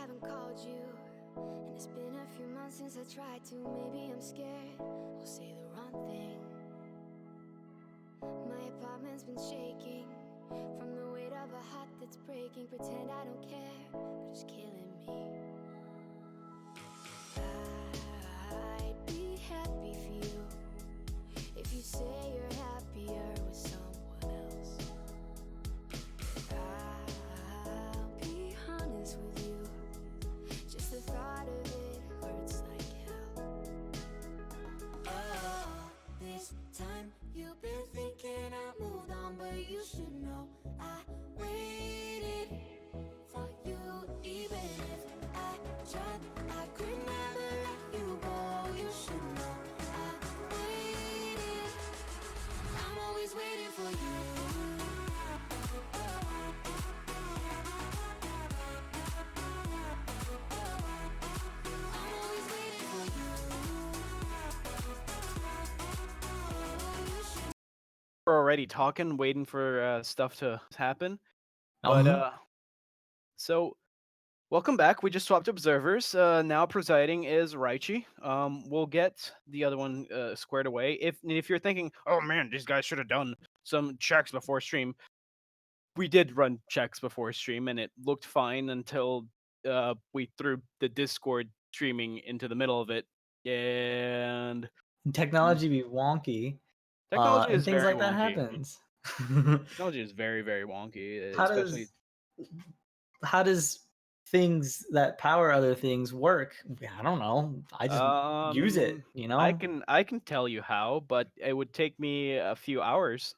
haven't called you, and it's been a few months since I tried to. Maybe I'm scared I'll say the wrong thing. My apartment's been shaking from the weight of a heart that's breaking. Pretend I don't care, but it's killing me. I'd be happy for you if you say you're happier with someone else. I'll be honest with you, just the thought of it hurts like hell. Oh, this time you've been thinking I moved on, but you should know I waited for you. Even if I tried, I could never let you go. You should know I waited. I'm always waiting for you. I'm always waiting for you. You should. We're already talking, waiting for stuff to happen. Uh-huh. But so welcome back. We just swapped observers. Now presiding is Raichi. We'll get the other one squared away. If you're thinking, oh man, these guys should have done some checks before stream. We did run checks before stream, and it looked fine until we threw the Discord streaming into the middle of it, and Technology be wonky. technology And is things very like that wonky. happens. Technology is very, very wonky, How especially. how does things that power other things work? I don't know. I just use it, you know? I can tell you how, but it would take me a few hours.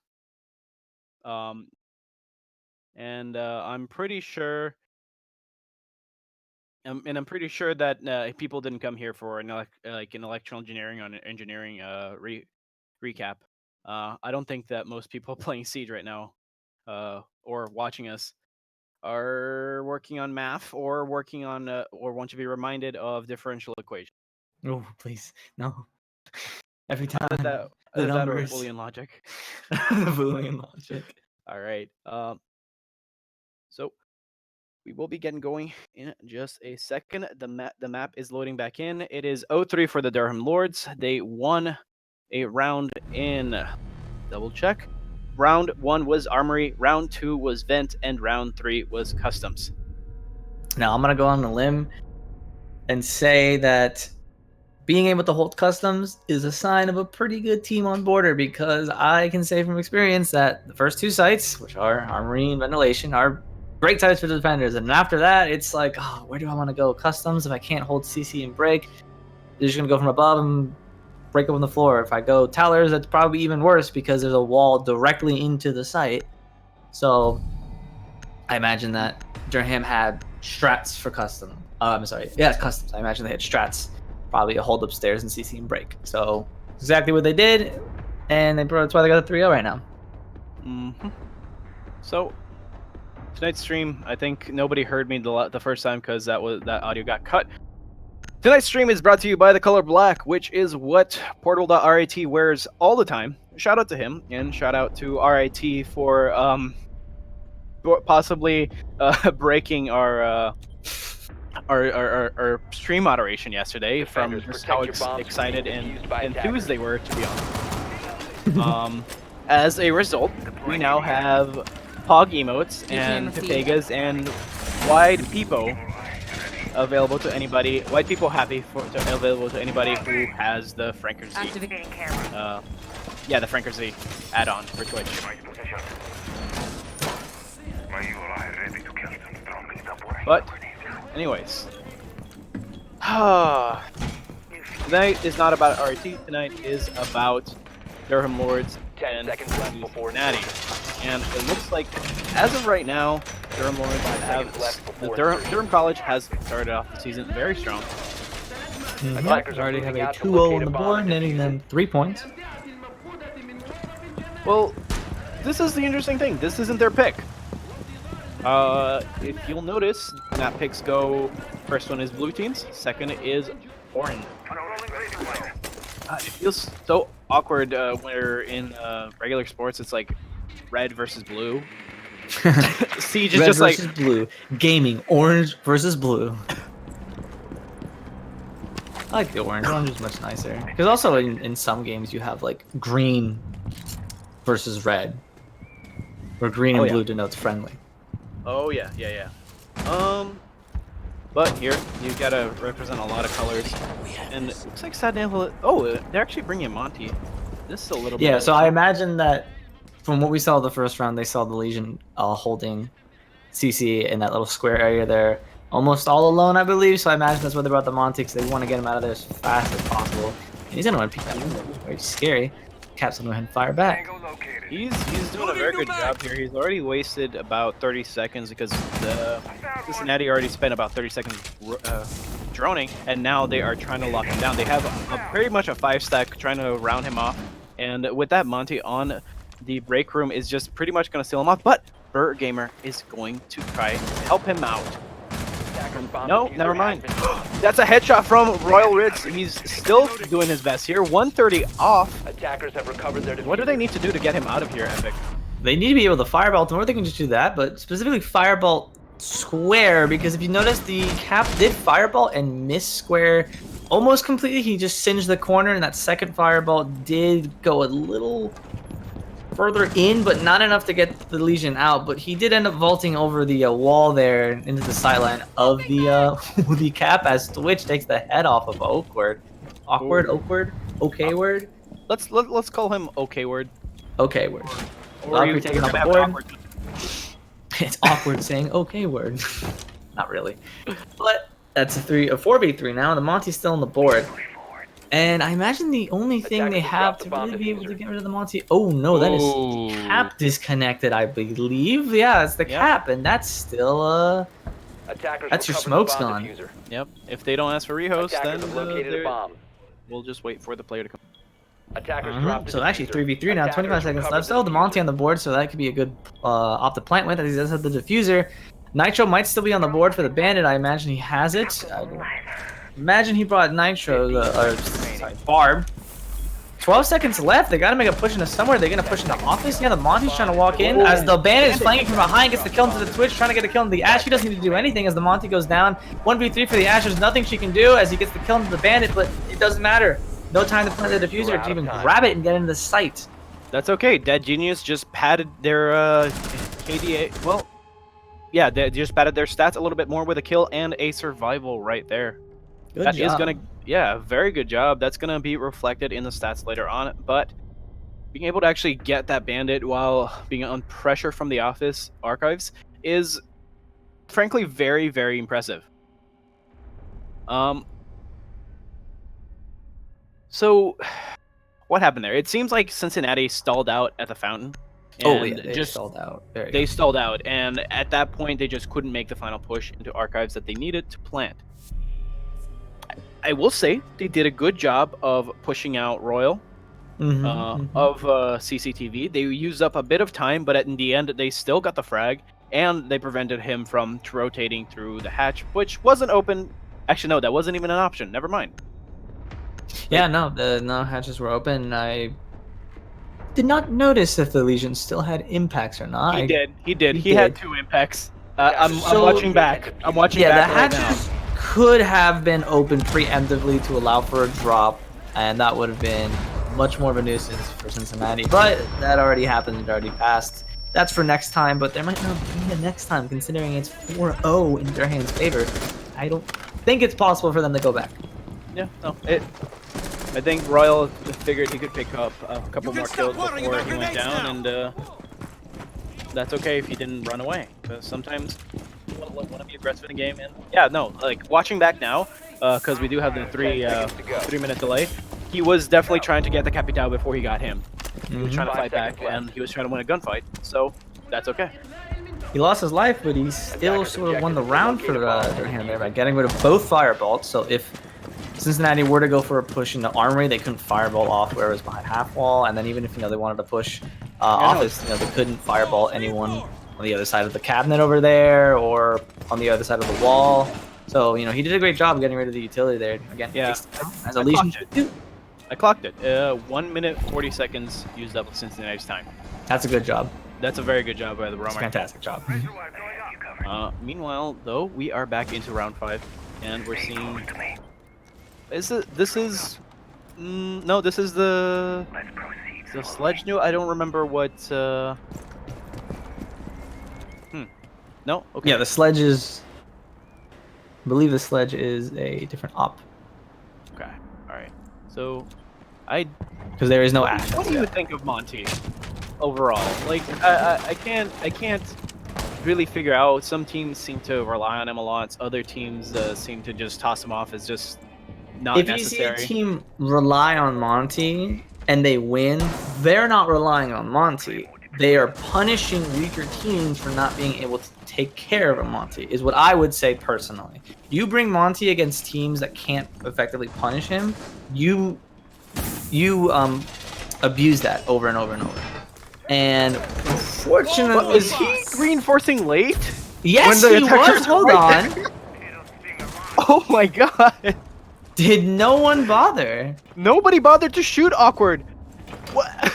And I'm pretty sure. And I'm pretty sure that people didn't come here for an like an electrical engineering on engineering recap. I don't think that most people playing Siege right now, or watching us, are working on math or working on or want to be reminded of differential equations. Oh, please. No. Every Is time. that The is that or numbers. Boolean logic? The Boolean logic. All right. So we will be getting going in just a second. The map is loading back in. It is 0-3 for the Durham Lords. They won a round in double check. Round 1 was Armory, round 2 was Vent, and round 3 was Customs. Now I'm gonna go on a limb and say that being able to hold customs is a sign of a pretty good team on border, because I can say from experience that the first two sites, which are Armory and Ventilation, are great sites for the defenders. And after that, it's like, oh, where do I want to go? Customs, if I can't hold CC and break, they're just going to go from above and break open the floor. If I go Towers, that's probably even worse because there's a wall directly into the site. So I imagine that Durham had strats for custom. I'm sorry. Yeah, it's customs. I imagine they had strats. Probably a hold upstairs and CC and break. So exactly what they did, and that's why they got a 3-0 right now. So tonight's stream, I think nobody heard me the first time because that audio got cut. Tonight's stream is brought to you by the color black, which is what Portal.rit wears all the time. Shout out to him, and shout out to RIT for possibly breaking our stream moderation yesterday from just how excited and enthused they were to be on. As a result, we now have Pog emotes and Pepegas and Wide Peepo available to anybody. Wide Peepo happy available to anybody who has the Franker Z. Activating camera. Yeah, the Franker Z add-on for Twitch. But, anyways. Tonight is not about RT, tonight is about Durham Lords and Cincinnati. And it looks like, as of right now, Durham Lords Durham College has started off the season very strong. Mm-hmm. They already have a 2-0 on the board, netting them 3 points. Well, this is the interesting thing. This isn't their pick. If you'll notice, map picks go, first one is blue teams, second is orange. It feels so awkward where in regular sports it's like red versus blue, Siege is Red just like, versus blue. Gaming. Orange versus blue. I like the orange. Orange is much nicer. Because also in some games you have like green versus red. Where green and blue denotes friendly. oh yeah, yeah, yeah. But here you gotta represent a lot of colors, and it looks like Sadnapple. Oh, they're actually bringing Monty. This is a little bit. Yeah, of so a I change. imagine that from what we saw the first round, they saw the Legion holding CC in that little square area there, almost all alone, I believe. So I imagine that's why they brought the Monty, because they want to get him out of there as fast as possible. And he's gonna want to peek that window. Very scary. Cap's gonna go ahead and fire back. He's doing a very good job here. He's already wasted about 30 seconds because the Cincinnati already spent about 30 seconds droning, and now they are trying to lock him down. They have very much a 5-stack trying to round him off, and with that, Monty on the break room is just pretty much going to seal him off, but Burt Gamer is going to try to help him out. No, never mind. That's a headshot from Royal Ritz. He's still doing his best here. 130 off. Attackers have recovered their What do they need to do to get him out of here, Epic? They need to be able to firebolt, or they can just do that, but specifically firebolt square, because if you notice, the Cap did firebolt and miss square almost completely. He just singed the corner, and that second firebolt did go a little further in, but not enough to get the Legion out. But he did end up vaulting over the wall there into the sideline of the the Cap as Twitch takes the head off of Awkward. Okay word. Let's call him Okay Word. Okay word. Or Valkyrie you- taking you're off gonna the have board. awkward- It's awkward saying okay word. Not really. But that's a 4v3 now, and the Monty's still on the board. And I imagine the only thing they have to really be able to get rid of the Monty. Oh no, that is Ooh. Cap disconnected, I believe. Yeah, it's the Yep. Cap, and that's still that's your smoke's gone. Yep. If they don't ask for rehost, then Attackers have located a bomb. we'll just wait for the player to come. Attackers dropped the So actually diffuser. 3v3 now, Attackers 25 seconds recovered left. Still the Monty on the board, so that could be a good off the plant with, as he does have the diffuser. Nitro might still be on the board for the Bandit. I imagine he has it. Imagine he brought Nitro, Barb. 12 seconds left. They gotta make a push into somewhere. They're gonna push into office. Yeah, the Monty's trying to walk in as the Bandit is flanking from behind, gets the kill into the Twitch, trying to get a kill into the Ash. He doesn't need to do anything as the Monty goes down. 1v3 for the Ash. There's nothing she can do as he gets the kill into the Bandit, but it doesn't matter. No time to plant the diffuser to even grab it and get into the site. That's okay. Dead Genius just padded their KDA. Well, yeah, they just padded their stats a little bit more with a kill and a survival right there. Good That job. is gonna, yeah, very good job. That's gonna be reflected in the stats later on. But being able to actually get that Bandit while being on pressure from the office archives is, frankly, very, very impressive. So, what happened there? It seems like Cincinnati stalled out at the fountain. Oh yeah, and they just stalled out. There you they go. stalled out, and at that point, they just couldn't make the final push into archives that they needed to plant. I will say they did a good job of pushing out Royal of CCTV. They used up a bit of time, but in the end, they still got the frag, and they prevented him from rotating through the hatch, which wasn't open. Actually, no, that wasn't even an option. Never mind. Yeah, no, the hatches were open. I did not notice if the Legion still had impacts or not. He did. He did. he He had did. 2 impacts. I'm So- watching back. I'm watching Yeah, the back right hatches could have been opened preemptively to allow for a drop, and that would have been much more of a nuisance for Cincinnati. But that already happened. It already passed. That's for next time, but there might not be a next time, considering it's 4-0 in Durham's favor. I don't think it's possible for them to go back. now. Yeah, no. I think Royal figured he could pick up a couple more kills before he went down, and that's okay if he didn't run away. Because sometimes you want to be aggressive in the game, and yeah, no, like watching back now, because we do have the 3-minute delay. He was definitely trying to get the Capitao before he got him. He was trying to fight back, and he was trying to win a gunfight. So that's okay. He lost his life, but he still sort of won the round for Durham there by getting rid of both firebolts. So if Cincinnati were to go for a push into Armory, they couldn't fireball off where it was behind half wall, and then even if they wanted to push office, they couldn't fireball anyone on the other side of the cabinet over there or on the other side of the wall. So he did a great job getting rid of the utility there. Again, Yeah. as a Legion. I clocked it. 1 minute 40 seconds used up of Cincinnati's time. That's a good job. That's a very good job by the It's a roamer. fantastic job. Meanwhile, though, we are back into round 5, and we're seeing. Is it? This is. No, this is the sledge new. I don't remember what. No. Okay. Yeah, the sledge is. I believe the sledge is a different op Okay. All right. So, I. because there is no ash. What do you think of Monty overall? Like, I can't really figure out. Some teams seem to rely on him a lot. Other teams seem to just toss him off as just not If necessary. you see a team rely on Monty and they win, they're not relying on Monty. They are punishing weaker teams for not being able to take care of a Monty, is what I would say personally. You bring Monty against teams that can't effectively punish him, you abuse that over and over and over. And unfortunately, But is he reinforcing late? yes, when the he attackers was. Hold right on. Oh my god! Did no one bother? Nobody bothered to shoot awkward. What?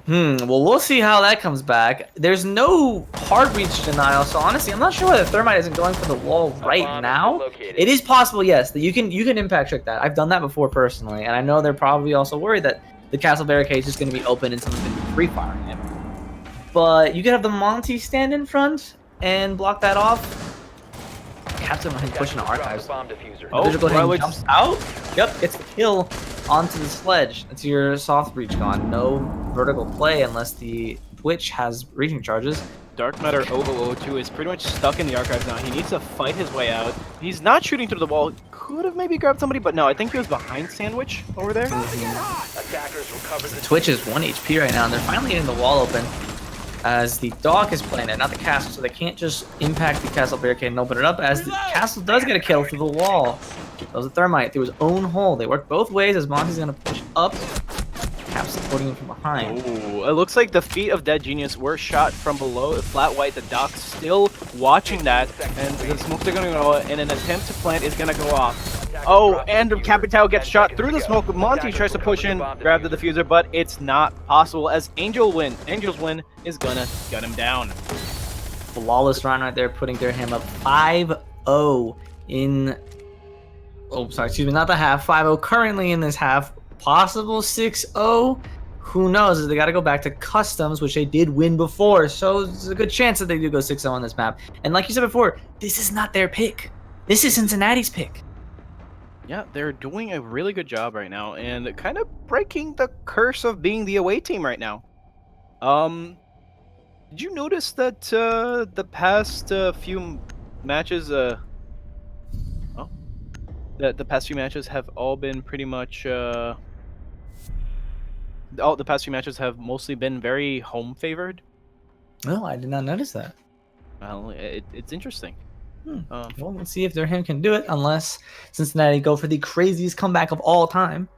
Well, we'll see how that comes back. There's no hard breach denial, so honestly, I'm not sure why the thermite isn't going for the wall right now. It is possible, yes, that you can impact trick that. I've done that before personally, and I know they're probably also worried that the castle barricade is just going to be open and someone's going to be free firing it. But you could have the Monty stand in front and block that off. Captain went pushing the archives. Bomb diffuser. Oh, Visual Hand Royal jumps out. Yep, gets the kill onto the sledge. That's your soft breach gone. No vertical play unless the Twitch has breaching charges. Dark Matter 0002 is pretty much stuck in the archives now. He needs to fight his way out. He's not shooting through the wall. Could have maybe grabbed somebody, but no, I think he was behind Sandwich over there. Attackers recovered the Twitch is 1 HP right now, and they're finally getting the wall open as the dock is playing it, not the castle, so they can't just impact the castle barricade and open it up, as the castle does get a kill through the wall. That was a thermite through his own hole. They work both ways as Monty's going to push up. Cap supporting him from behind. Ooh, it looks like the feet of Dead Genius were shot from below. Flat White, the dock still watching that, and the smokes are going to go, and an attempt to plant is going to go off. Oh, and Capitao gets shot through the smoke. Monty tries to push in, grab the diffuser, but it's not possible as Angel's win is gonna gun him down. Flawless run right there, putting Durham up 5-0 in... Oh, sorry, excuse me, not the half. 5-0 currently in this half. Possible 6-0. Who knows? They got to go back to customs, which they did win before. So there's a good chance that they do go 6-0 on this map. And like you said before, this is not their pick. This is Cincinnati's pick. Yeah, they're doing a really good job right now and kind of breaking the curse of being the away team right now. Did you notice that the past few matches the past few matches have all been pretty much the past few matches have mostly been very home favored? No, I did not notice that. Well, it's interesting. Well, let's see if Durham can do it, unless Cincinnati go for the craziest comeback of all time.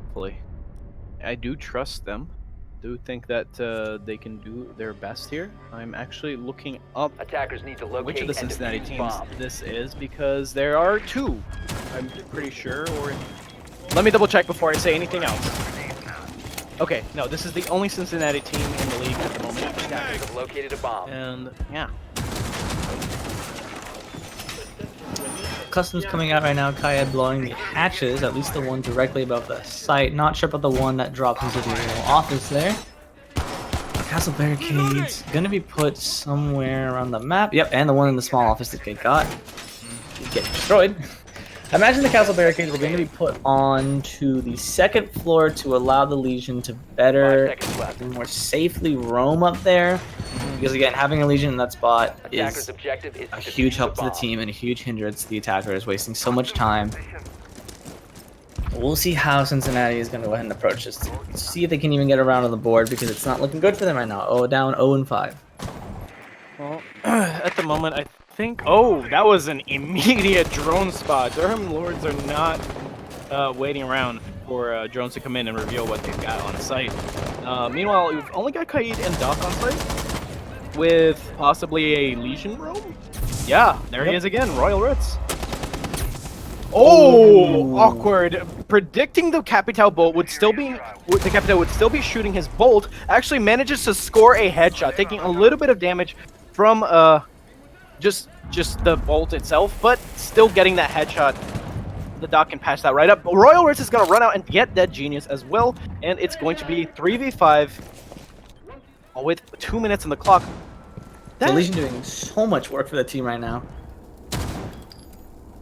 Hopefully. I do trust them. Do think that they can do their best here. I'm actually looking up attackers need to locate which of the and Cincinnati defuse teams bombs. this is, because there are two. I'm pretty sure, or... Let me double check before I say anything else. Okay, no, this is the only Cincinnati team in the league at the moment. Attackers have located a bomb. And, yeah. Customs coming out right now. Kaya blowing the hatches, at least the one directly above the site. Not sure about the one that drops into the office there. Castle barricades gonna be put somewhere around the map. Yep, and the one in the small office that they got getting destroyed. I imagine the castle barricades are going to be put onto the second floor to allow the Legion to better 5 seconds left. and more safely roam up there. Because again, having a Legion in that spot Attackers' is objective is a to huge defuse help to the bomb. team and a huge hindrance to the attackers, wasting so much time. We'll see how Cincinnati is going to go ahead and approach this. See if they can even get around on the board, because it's not looking good for them right now. Oh, down 0-5. Well, at the moment, I think... Oh, that was an immediate drone spot. Durham Lords are not waiting around for drones to come in and reveal what they've got on site. Meanwhile, we've only got Kaid and Doc on site, with possibly a Legion roam. Yeah, there he is again, Royal Ritz. Oh, Ooh. awkward. predicting the Capital bolt would still be shooting his bolt, actually manages to score a headshot, taking a little bit of damage from just the bolt itself, but still getting that headshot. The Doc can patch that right up. Royal Ritz is going to run out and get Dead Genius as well, and it's going to be 3v5 with 2 minutes on the clock. The Legion doing so much work for the team right now.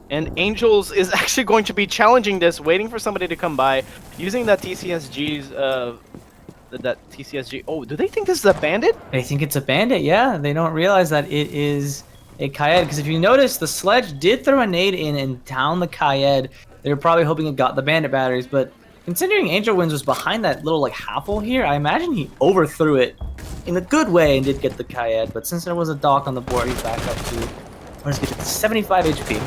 And Angels is actually going to be challenging this, waiting for somebody to come by, using that TCSG's, that TCSG. Oh, do they think this is a bandit? They think it's a bandit, yeah. They don't realize that it is a Kayed, because if you notice, the sledge did throw a nade in and down the Kayed. They were probably hoping it got the bandit batteries, but considering Angel Winds was behind that little like half hole here, I imagine he overthrew it in a good way and did get the Kayed. But since there was a Doc on the board, he's back up to, let's get to 75 HP.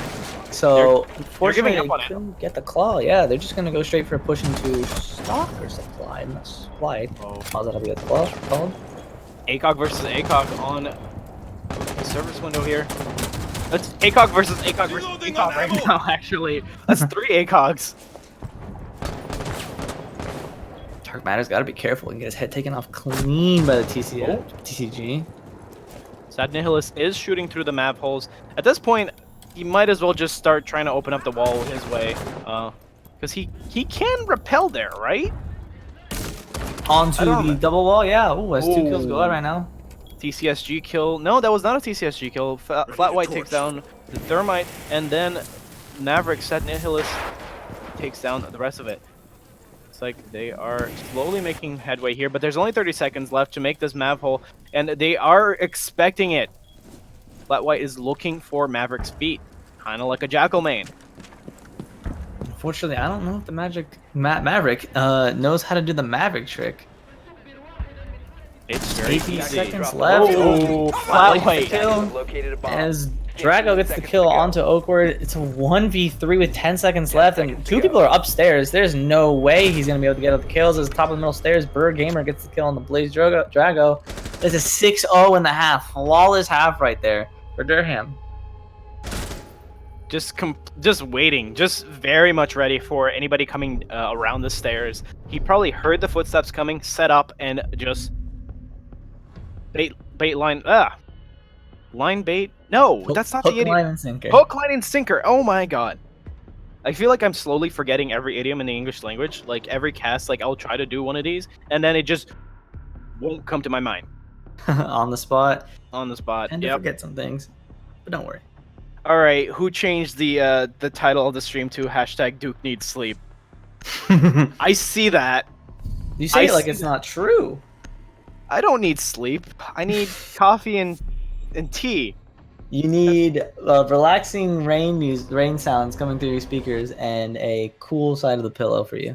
So unfortunately, they couldn't get the claw. Yeah, they're just gonna go straight for a push into stock or supply. Not supply. Oh. How's that how we get the claw called? ACOG versus ACOG on the service window here. That's ACOG versus ACOG versus ACOG right now, actually. That's 3 ACOGs. Dark Matter's got to be careful and get his head taken off clean by the TCG. Sad Nihilist is shooting through the map holes. At this point, he might as well just start trying to open up the wall his way. Because he can rappel there, right? Onto the double wall, yeah. Ooh, has 2 kills go out right now. TCSG kill. No, that was not a TCSG kill. Flat White takes down the Thermite, and then Maverick, Sad Nihilist, takes down the rest of it. It's like they are slowly making headway here, but there's only 30 seconds left to make this Mav hole, and they are expecting it. Flat White is looking for Maverick's feet, kind of like a Jackal main. Unfortunately, I don't know if the Maverick knows how to do the Maverick trick. It's very 80 easy. seconds left. Oh, Flat White. As Drago gets the kill onto Oakward, it's a 1v3 with 10 seconds left, and 2 people are upstairs. There's no way he's going to be able to get up the kills. As top of the middle stairs, Burr Gamer gets the kill on the Blaze Drago. There's a 6-0 in the half. Flawless half right there for Durham. Just waiting, just very much ready for anybody coming around the stairs. He probably heard the footsteps coming, set up, and just bait line. Line bait. No, that's not the idiom. Hook, line, and sinker. Hook, line, and sinker. Oh my god. I feel like I'm slowly forgetting every idiom in the English language. Like every cast, like I'll try to do one of these, and then it just won't come to my mind. On the spot. On the spot. And to forget some things, but don't worry. All right, who changed the title of the stream to #DukeNeedsSleep? I see that. You say it like it's not true. I don't need sleep. I need coffee and tea. You need relaxing rain sounds coming through your speakers and a cool side of the pillow for you.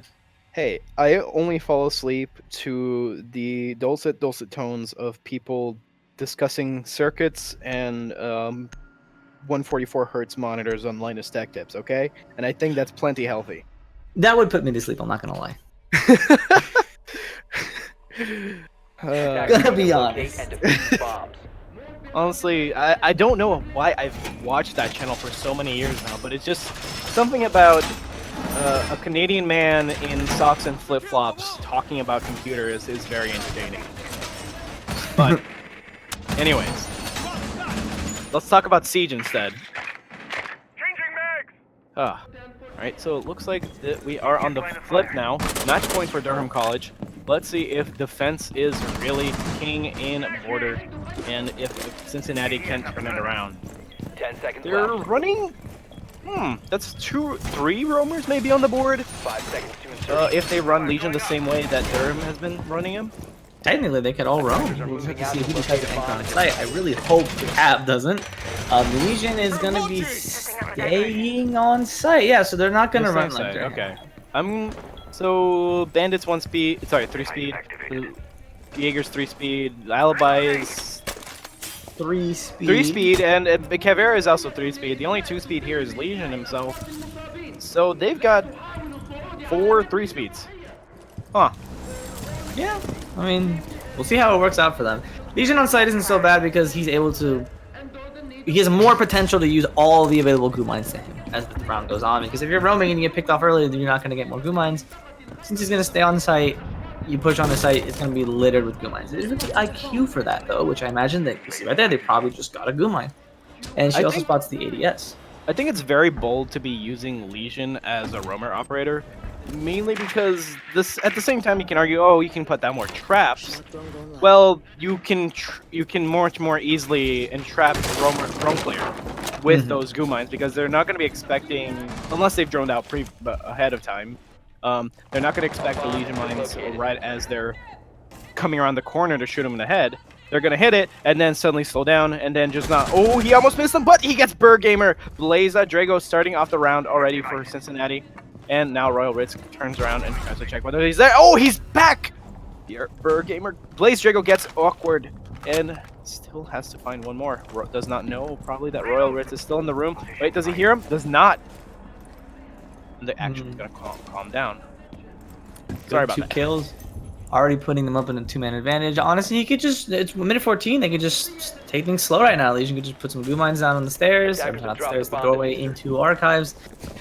Hey, I only fall asleep to the dulcet tones of people discussing circuits and 144 hertz monitors on Linus Tech Tips, okay? And I think that's plenty healthy. That would put me to sleep, I'm not gonna lie. Gonna be honest. Honestly, I don't know why I've watched that channel for so many years now, but it's just something about a Canadian man in socks and flip-flops talking about computers is very entertaining. But anyways, let's talk about Siege instead. Changing mags. Alright, so it looks like we are on the flip now. Match point for Durham College. Let's see if defense is really king in border, and if Cincinnati can turn it around. 10 seconds They're left. running. That's 3 roamers maybe on the board. 5 seconds to insert. If they run Legion the same way that Durham has been running him. Technically, they could all roam. We'll just have to see who decides to anchor on site. I really hope the Cab doesn't. Legion is going to be staying on site. Yeah, so they're not going to run like that. Okay. So Bandits 1 speed. Sorry, 3 speed. Jaeger's 3 speed. Alibi is 3 speed. 3 speed, and Caveira is also 3 speed. The only 2 speed here is Legion himself. So they've got 4 3 speeds. Huh. Yeah, I mean, we'll see how it works out for them. Legion on site isn't so bad because he's able to... He has more potential to use all the available goo mines to him. as the round goes on. Because if you're roaming and you get picked off early, then you're not going to get more goo mines. Since he's going to stay on site, you push on the site, it's going to be littered with goo mines. There's the IQ for that, though, which I imagine that you see right there, they probably just got a goo mine. And she I also think- spots the ADS. I think it's very bold to be using Legion as a roamer operator, mainly because at the same time you can argue, oh, you can put down more traps. Well, you can much more easily entrap a roam player with those goo mines because they're not going to be expecting, unless they've droned out ahead of time, they're not going to expect the Legion mines right as they're coming around the corner to shoot them in the head. They're going to hit it, and then suddenly slow down, and then just not... Oh, he almost missed him, but he gets Gamer. Blaza Drago starting off the round already for Cincinnati. And now Royal Ritz turns around and tries to check whether he's there. Oh, he's back! Gamer. Blaze Drago gets awkward, and still has to find one more. Does not know, probably, that Royal Ritz is still in the room. Wait, does he hear him? Does not. And the action's going to calm down. Sorry about 2 that. kills. Already putting them up in a 2-man advantage. Honestly, he could just... It's minute 14. They could just take things slow right now. Legion could just put some goo mines down on the stairs. Not the stairs, the doorway into archives.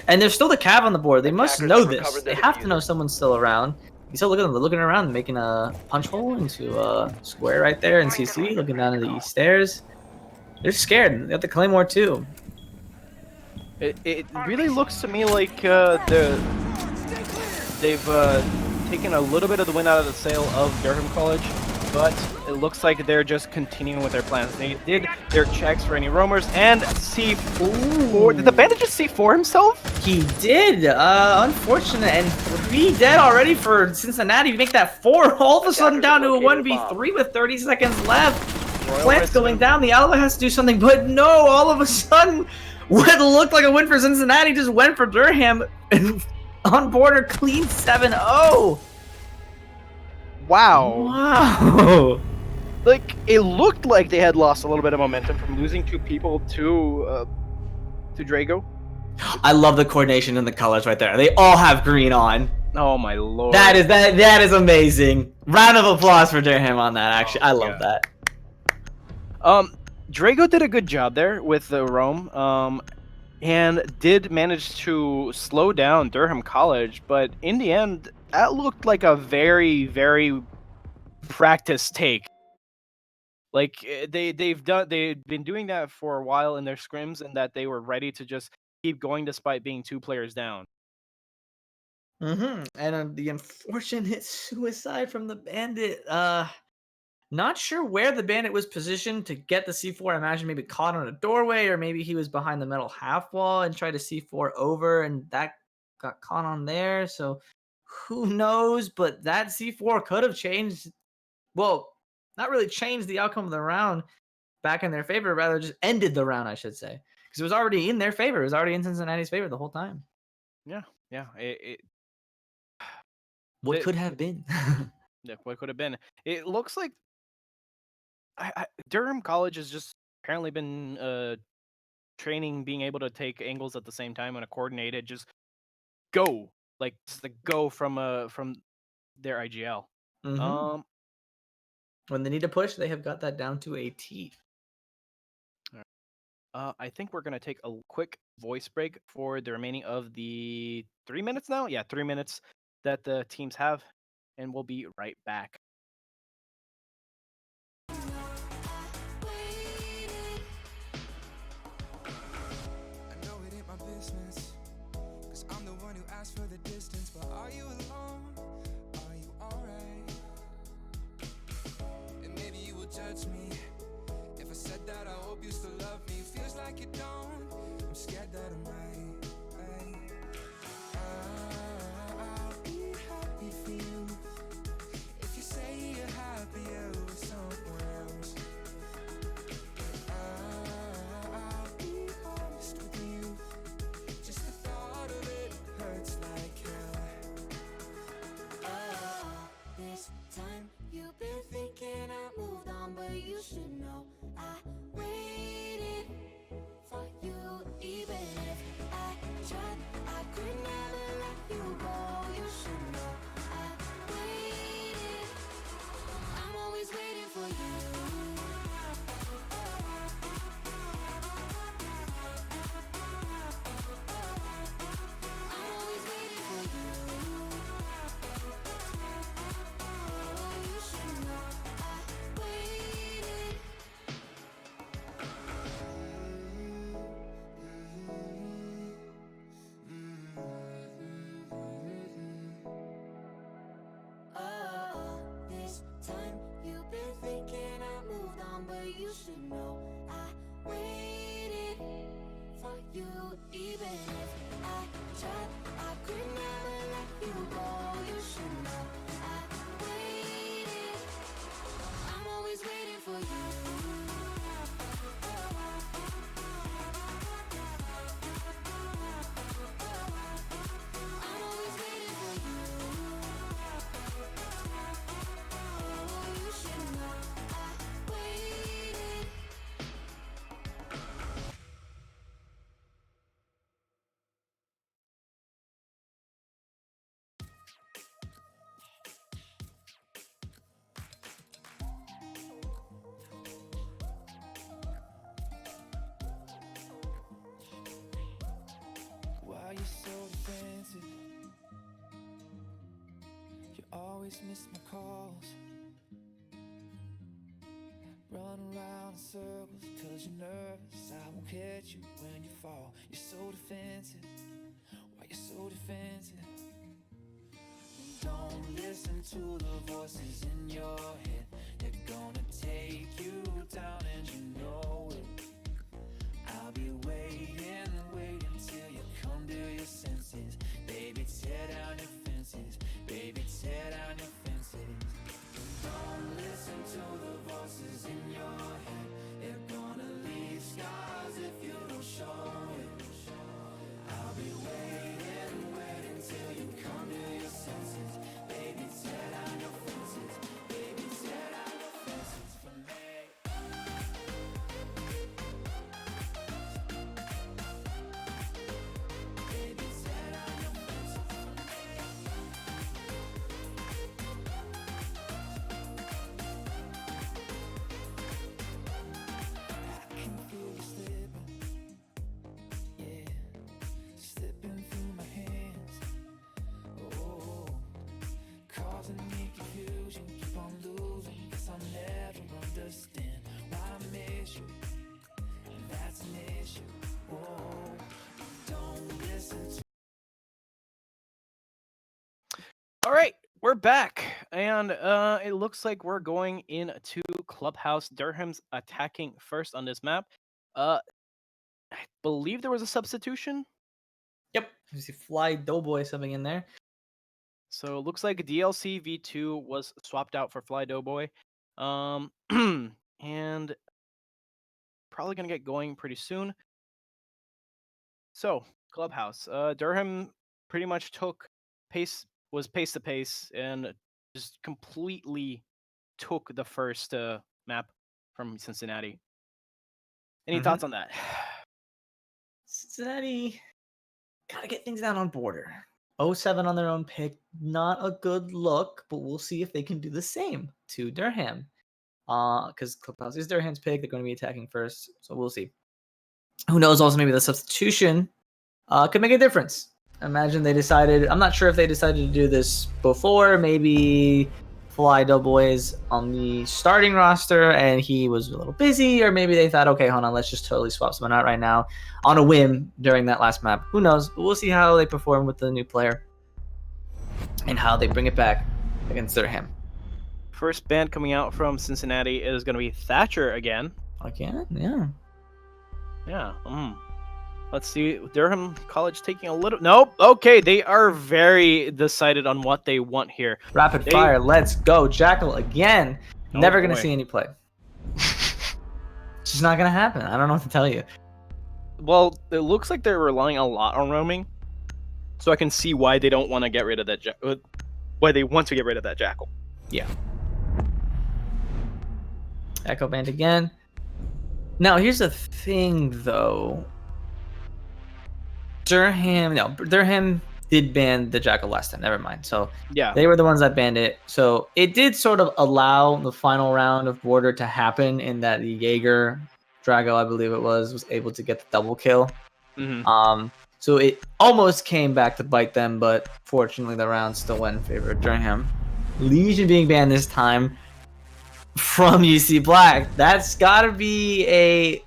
And there's still the cav on the board. They must know this. They have to know someone's still around. You still look at them. They're looking around, making a punch hole into a square right there in CC, looking down at the stairs. They're scared. They got the Claymore too. It really looks to me like they've taken a little bit of the wind out of the sail of Durham College, but it looks like they're just continuing with their plans. They did their checks for any roamers, and C4... Did the bandit just C4 himself? He did. Unfortunate, and 3 dead already for Cincinnati. You make that 4 all of a sudden down to a 1v3 with 30 seconds left. Plant's going down. The Alibi has to do something, but no, all of a sudden, what looked like a win for Cincinnati just went for Durham. On border, clean 7-0. Wow. Wow. Like, it looked like they had lost a little bit of momentum from losing 2 people to Drago. I love the coordination and the colors right there. They all have green on. Oh my lord. That is amazing. Round of applause for Durham on that, actually. I love that. Drago did a good job there with the roam. And did manage to slow down Durham College, but in the end, that looked like a very, very practiced take. Like they've been doing that for a while in their scrims, and that they were ready to just keep going despite being 2 players down. And the unfortunate suicide from the bandit. Not sure where the bandit was positioned to get the C4. I imagine maybe caught on a doorway, or maybe he was behind the metal half wall and tried to C4 over, and that got caught on there. So who knows? But that C4 could have changed. Well, not really changed the outcome of the round back in their favor, rather just ended the round, I should say, because it was already in their favor. It was already in Cincinnati's favor the whole time. Yeah. What could have been? Yeah, what could have been? It looks like Durham College has just apparently been training, being able to take angles at the same time on a coordinated just go, like just the go from their IGL. When they need to push, they have got that down to a T. I think we're gonna take a quick voice break for the remaining of the 3 minutes now. Yeah, 3 minutes that the teams have, and we'll be right back. I'm the one who asked for the distance, but are you alone? Are you alright? And maybe you will judge me if I said that I hope you still love me. Feels like you don't. I'm scared that I might. I'll be happy for you if you say you're happier with someone else. I'll be honest with you. Just the thought of it hurts like hell. This time you've been thinking I moved on, but you should know I waited for you. Even if I tried, I could never let you go. You should know I waited. I'm always waiting for you. always miss my calls. Run around in circles cause you're nervous. I won't catch you when you fall. You're so defensive. Why you're so defensive? Don't listen to the voices in your head. They're gonna take you down and you know it. I'll be waiting till you come to your senses. Baby, tear down your fences. Baby, tear down your fences. Don't listen to the voices in your head. They're gonna leave scars if you don't show it. I'll be waiting till you come to your senses. Baby, tear down your fences. Baby, tear down your fences for me. Baby, tear down your fences for me. I can feel you slipping, yeah, slipping through my hands. Oh, causing me confusion, keep on losing. Guess I'll never understand why I miss you. That's an issue. Oh, don't listen to. All right, we're back, and it looks like we're going into Clubhouse. Durham's attacking first on this map. I believe there was a substitution, Yep. You see Fly Doughboy subbing in there. so it looks like DLC V2 was swapped out for Fly Doughboy, and probably gonna get going pretty soon. So Clubhouse, Durham pretty much was pace to pace, and just completely took the first map from Cincinnati. Any thoughts on that? Cincinnati gotta get things down on border. 0-7 on their own pick, not a good look, but we'll see if they can do the same to Durham. Because Clubhouse is Durham's pick, they're going to be attacking first, so we'll see. Who knows? Also, maybe the substitution could make a difference. Imagine they decided. I'm not sure if they decided to do this before. Maybe Fly Doughboy's on the starting roster and he was a little busy, or maybe they thought, okay, hold on, let's just totally swap someone out right now on a whim during that last map. Who knows? But we'll see how they perform with the new player and how they bring it back against Durham. First band coming out from Cincinnati is going to be Thatcher again. Again? Yeah. Yeah. Let's see. Durham College taking a little. Nope. Okay, they are very decided on what they want here. Rapid fire. Let's go. Jackal again. Oh, Never going to boy. see any play. It's just not going to happen. I don't know what to tell you. Well, it looks like they're relying a lot on roaming, so I can see why they don't want to get rid of that. Why they want to get rid of that Jackal. Yeah. Echo Band again. Now, here's the thing, though. Durham did ban the Jackal last time. Never mind. So Yeah. they were the ones that banned it. So it did sort of allow the final round of Border to happen in that the Jaeger Drago, I believe it was able to get the double kill. Mm-hmm. So it almost came back to bite them, but fortunately the round still went in favor of Durham. Legion being banned this time from UC Black. That's got to be a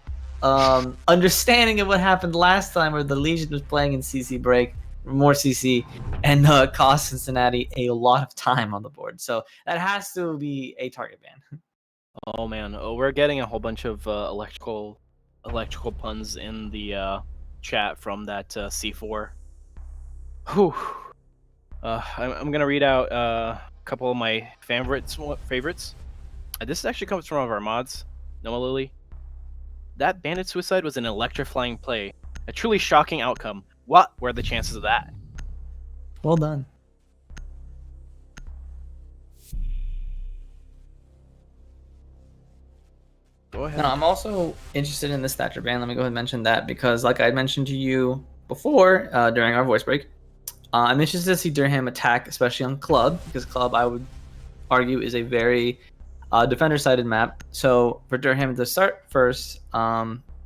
understanding of what happened last time, where the Legion was playing in CC break, more CC, and cost Cincinnati a lot of time on the board. So that has to be a target ban. Oh man, we're getting a whole bunch of electrical puns in the chat from that C4. Whew. I'm gonna read out a couple of my favorites. This actually comes from one of our mods, Noah Lily. That bandit suicide was an electrifying play, a truly shocking outcome. What were the chances of that? Well done. Go ahead. Now, I'm also interested in this Thatcher ban. Let me go ahead and mention that because, like I mentioned to you before during our voice break, I'm interested to see Durham attack, especially on Club, because Club, I would argue, is a very defender-sided map. So for Durham to start first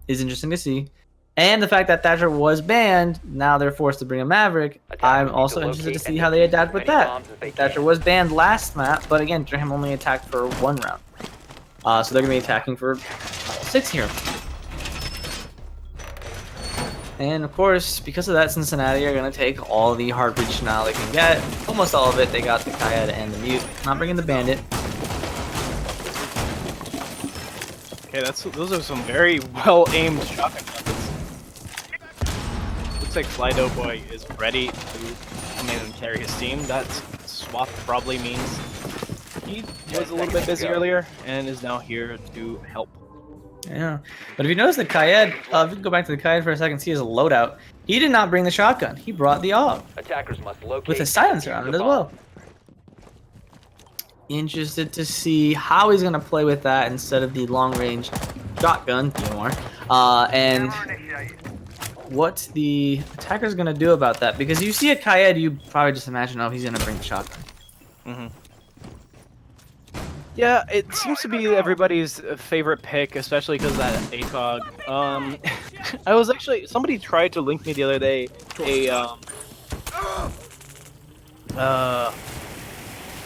is interesting to see. And the fact that Thatcher was banned, now they're forced to bring a Maverick. I'm also interested to see how they adapt with that. Thatcher was banned last map, but again, Durham only attacked for 1 round. So they're going to be attacking for 6 here. And of course, because of that, Cincinnati are going to take all the hard breach now they can get. Almost all of it. They got the Kayed and the Mute. Not bringing the Bandit. Okay, those are some very well-aimed shotgun weapons. Looks like Flydo Boy is ready to come in and carry his team. That swap probably means he was a little bit busy earlier and is now here to help. Yeah, but if you notice the Kayed, if you can go back to the Kayed for a second, see his loadout. He did not bring the shotgun. He brought the AUG Attackers must locate with a silencer on it as well. Interested to see how he's going to play with that instead of the long-range shotgun, and what the attacker's going to do about that. Because you see a Kayed, you probably just imagine, oh, he's going to bring the shotgun. Mm-hmm. Yeah, it seems to be everybody's favorite pick, especially because of that ACOG. I was actually, somebody tried to link me the other day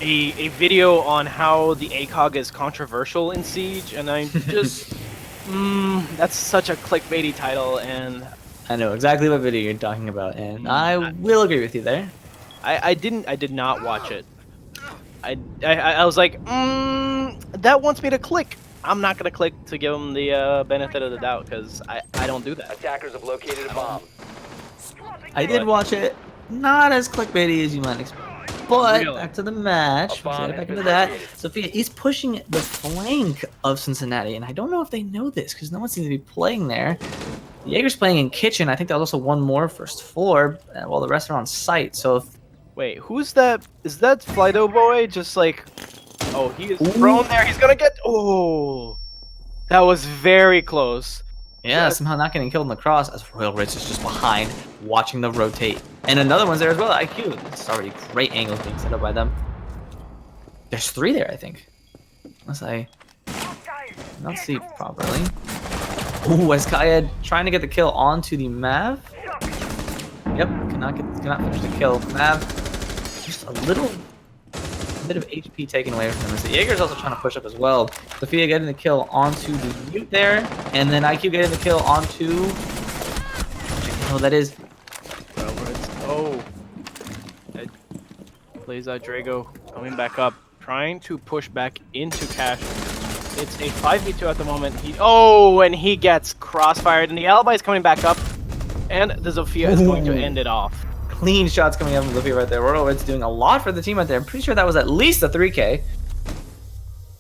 a video on how the ACOG is controversial in Siege, and I just that's such a clickbaity title, and I know exactly what video you're talking about, and I will agree with you there. I did not watch it. I was like, that wants me to click. I'm not gonna click to give them the benefit of the doubt because I don't do that. Attackers have located a bomb. I did watch it, not as clickbaity as you might expect. But Really? back to the match, let's get back into that. Sophia, he's pushing the flank of Cincinnati, and I don't know if they know this because no one seems to be playing there. Jaeger's playing in kitchen. I think there's also one more first floor, while the rest are on site. So if Wait, who's that? Is that Flydo Boy? Just like, oh, he is thrown there. He's gonna get. Oh, that was very close. yeah, somehow not getting killed in the cross as Royal Ritz is just behind, watching the rotate. And another one's there as well, IQ. It's already great angles being set up by them. There's 3 there, I think. Unless I not see properly. Ooh, as Kayed trying to get the kill onto the Mav. Yep, cannot finish the kill. Mav, just a little bit of HP taken away from him. So Jaeger's also trying to push up as well. Sophia getting the kill onto the Mute there, and then IQ getting the kill onto. Oh, that is. Oh, plays out Drago coming back up, trying to push back into Cash. It's a 5v2 at the moment. And he gets crossfired, and the Alibi is coming back up, and the Zofia is going to end it off. Clean shots coming out from Zofia right there. Royal Red's doing a lot for the team right there. I'm pretty sure that was at least a 3K.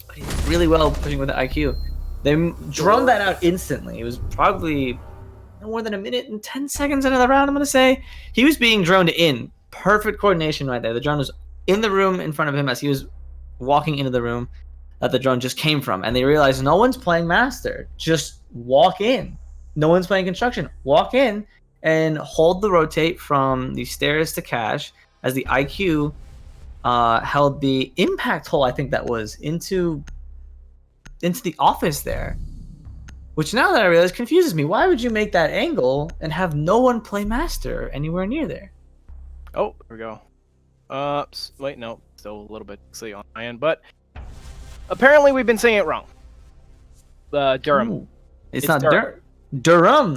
But he did really well pushing with the IQ. They droned that out instantly. It was probably no more than 1 minute and 10 seconds into the round, I'm going to say. He was being droned in. Perfect coordination right there. The drone was in the room in front of him as he was walking into the room that the drone just came from. And they realized no one's playing Master. Just walk in. No one's playing Construction. Walk in and hold the rotate from the stairs to Cash as the IQ held the impact hole, I think that was, into the office there. Which now that I realize confuses me. Why would you make that angle and have no one play Master anywhere near there? Oh, there we go. Wait, no, still a little bit silly on my end, but apparently we've been saying it wrong. Durham. Ooh. It's not Durham,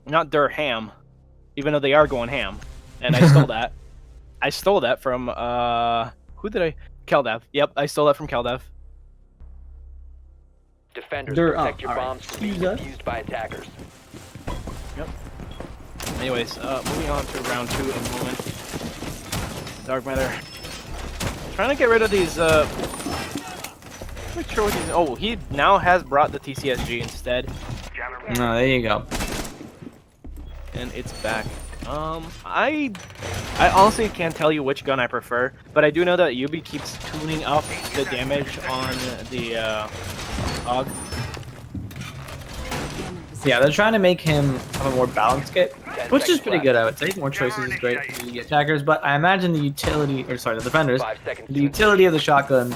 not Durham, even though they are going ham. And I stole that. I stole that from who did I? Keldev. Yep, I stole that from Keldev. Defenders, protect your bombs from being Excuse us? defused by attackers. Yep. Anyways, moving on to round 2 in a moment. Dark Matter. Trying to get rid of these, not sure what these, oh, he now has brought the TCSG instead. No, there you go. And it's back. I honestly can't tell you which gun I prefer, but I do know that Yubi keeps tuning up the damage on the, AUG. Yeah, they're trying to make him have a more balanced kit, which is pretty good, I would say. More choices is great for the attackers, but I imagine the utility, or sorry, the defenders, 5 seconds the to utility of the shotgun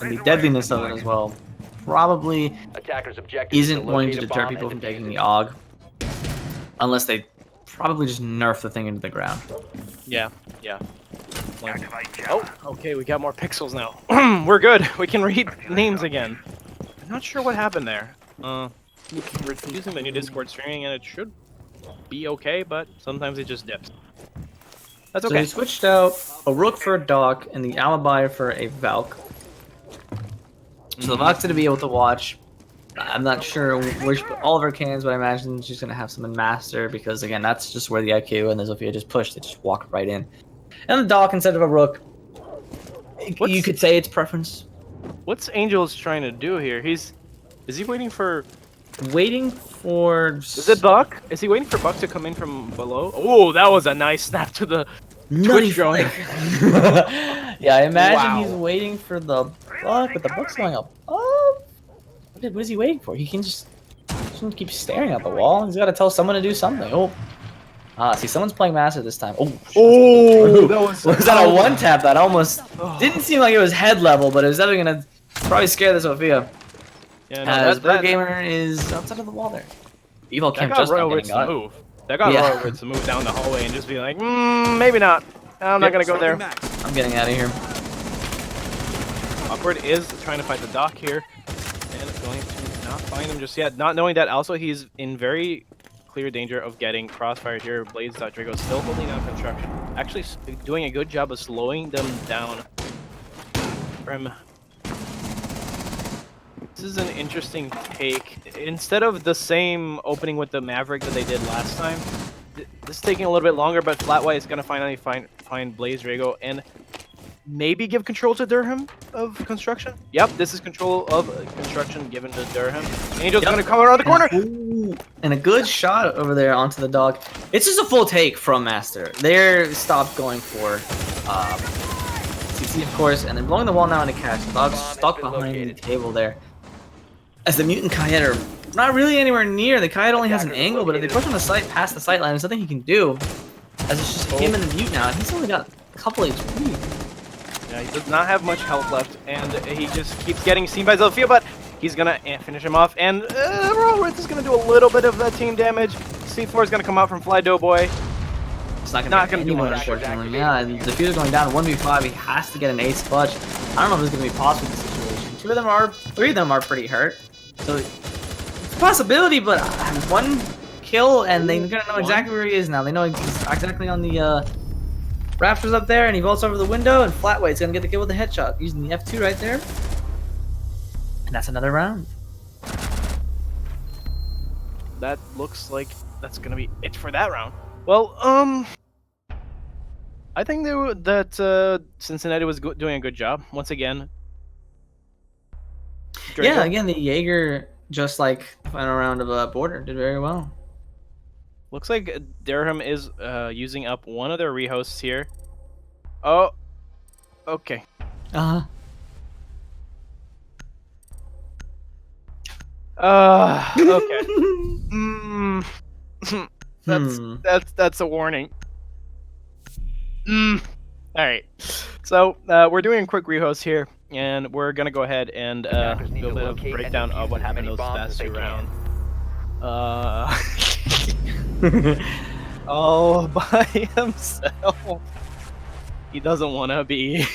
and the deadliness of it as well probably attackers' objective is isn't to going to locate a deter bomb people and from taking defuse the it. AUG. Unless they probably just nerf the thing into the ground. Yeah. Oh, okay, we got more pixels now. We're good. We can read names again. I'm not sure what happened there. We're using the new Discord streaming, and it should be okay, but sometimes it just dips. That's So okay. they switched out a Rook for a Doc and the Alibi for a Valk. So the Valk's going to be able to watch. I'm not sure which all of her cannons, but I imagine she's going to have some in Master because, again, that's just where the IQ and the Zofia just pushed. They just walk right in. And the Doc instead of a Rook, you could say it's preference. What's Angel's trying to do here? Is he waiting for... Waiting for... Is it Buck? Is he waiting for Buck to come in from below? Oh, that was a nice snap to the Twitch drone. Yeah, I imagine Wow. he's waiting for the Buck, but the Buck's going up. Oh, what is he waiting for? He can just keep staring at the wall. He's got to tell someone to do something. Oh, see, someone's playing Master this time. Oh, that was that a one tap? That almost didn't seem like it was head level, but it was definitely gonna probably scare the Sophia. Yeah, no, As Bird Gamer is outside of the wall there. Evo that Camp got just Royal not Wits getting to got. move. That got Royal Wits to move down the hallway and just be like, maybe not. I'm not gonna go there. I'm getting out of here. Awkward is trying to fight the Doc here, and going to not find him just yet. Not knowing that also he's in very clear danger of getting crossfired here. Blaze.Drago still holding down construction. Actually doing a good job of slowing them down. This is an interesting take. Instead of the same opening with the Maverick that they did last time, this is taking a little bit longer, but Flatwhite is going to finally find Blaze Drago and maybe give control to Durham of construction. Yep, this is control of construction given to Durham. Angel's going to come around the corner. Ooh, and a good shot over there onto the Dog. It's just a full take from Master. They're stopped going for CC, of course, and they're blowing the wall now into catch. The Dog's stuck behind the table there. As the Mutant Kayet are not really anywhere near. The Kayet only has an angle, but if they push on the site past the sight line, there's nothing he can do. As it's just him and the Mute now, and he's only got a couple HP. Yeah, he does not have much health left, and he just keeps getting seen by Zofia, but he's gonna finish him off, and Rollworth is gonna do a little bit of team damage. C4 is gonna come out from Fly Doughboy. It's not gonna do much, unfortunately. Yeah, and Zofia's going down 1v5. He has to get an ace clutch. I don't know if this is gonna be possible in this situation. Three of them are pretty hurt. So it's a possibility, but one kill, and they're gonna know exactly where he is now. They know he's exactly on the Raptors up there, and he vaults over the window, and Flatwhite's gonna get the kill with the headshot using the F2 right there. And that's another round. That looks like that's gonna be it for that round. Well, I think that Cincinnati was doing a good job once again. Yeah, again, the Jaeger, just like the final round of Border, did very well. Looks like Durham is using up one of their rehosts here. Oh, okay. Okay. That's a warning. All right. So we're doing a quick rehost here, and we're gonna go ahead and do a bit of breakdown of what happened those past two rounds. All by himself. He doesn't want to be.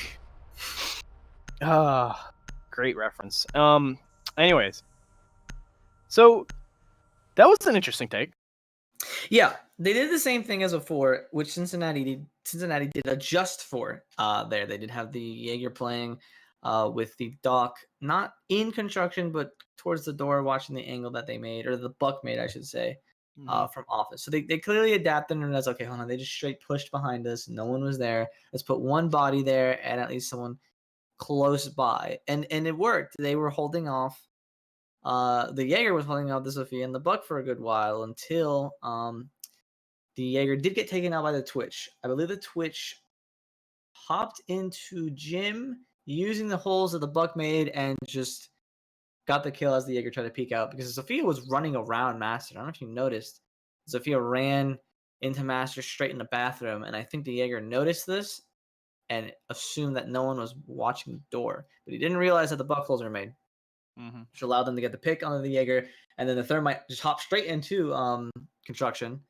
Great reference. Anyways, so that was an interesting take. Yeah, they did the same thing as before, which Cincinnati did adjust for. There, they did have the Jaeger playing with the Doc not in construction, but towards the door, watching the angle that they made, or the Buck made, I should say, from office. So they clearly adapted and realized, okay, hold on, they just straight pushed behind us. No one was there. Let's put one body there and at least someone close by. And it worked. They were holding off. The Jaeger was holding off the Sophia and the Buck for a good while until the Jaeger did get taken out by the Twitch. I believe the Twitch hopped into Jim using the holes that the Buck made and just got the kill as the Jaeger tried to peek out because Sophia was running around Master. I don't know if you noticed. Sophia ran into Master straight in the bathroom, and I think the Jaeger noticed this and assumed that no one was watching the door. But he didn't realize that the Buck holes were made, which allowed them to get the pick onto the Jaeger, and then the Thermite just hopped straight into construction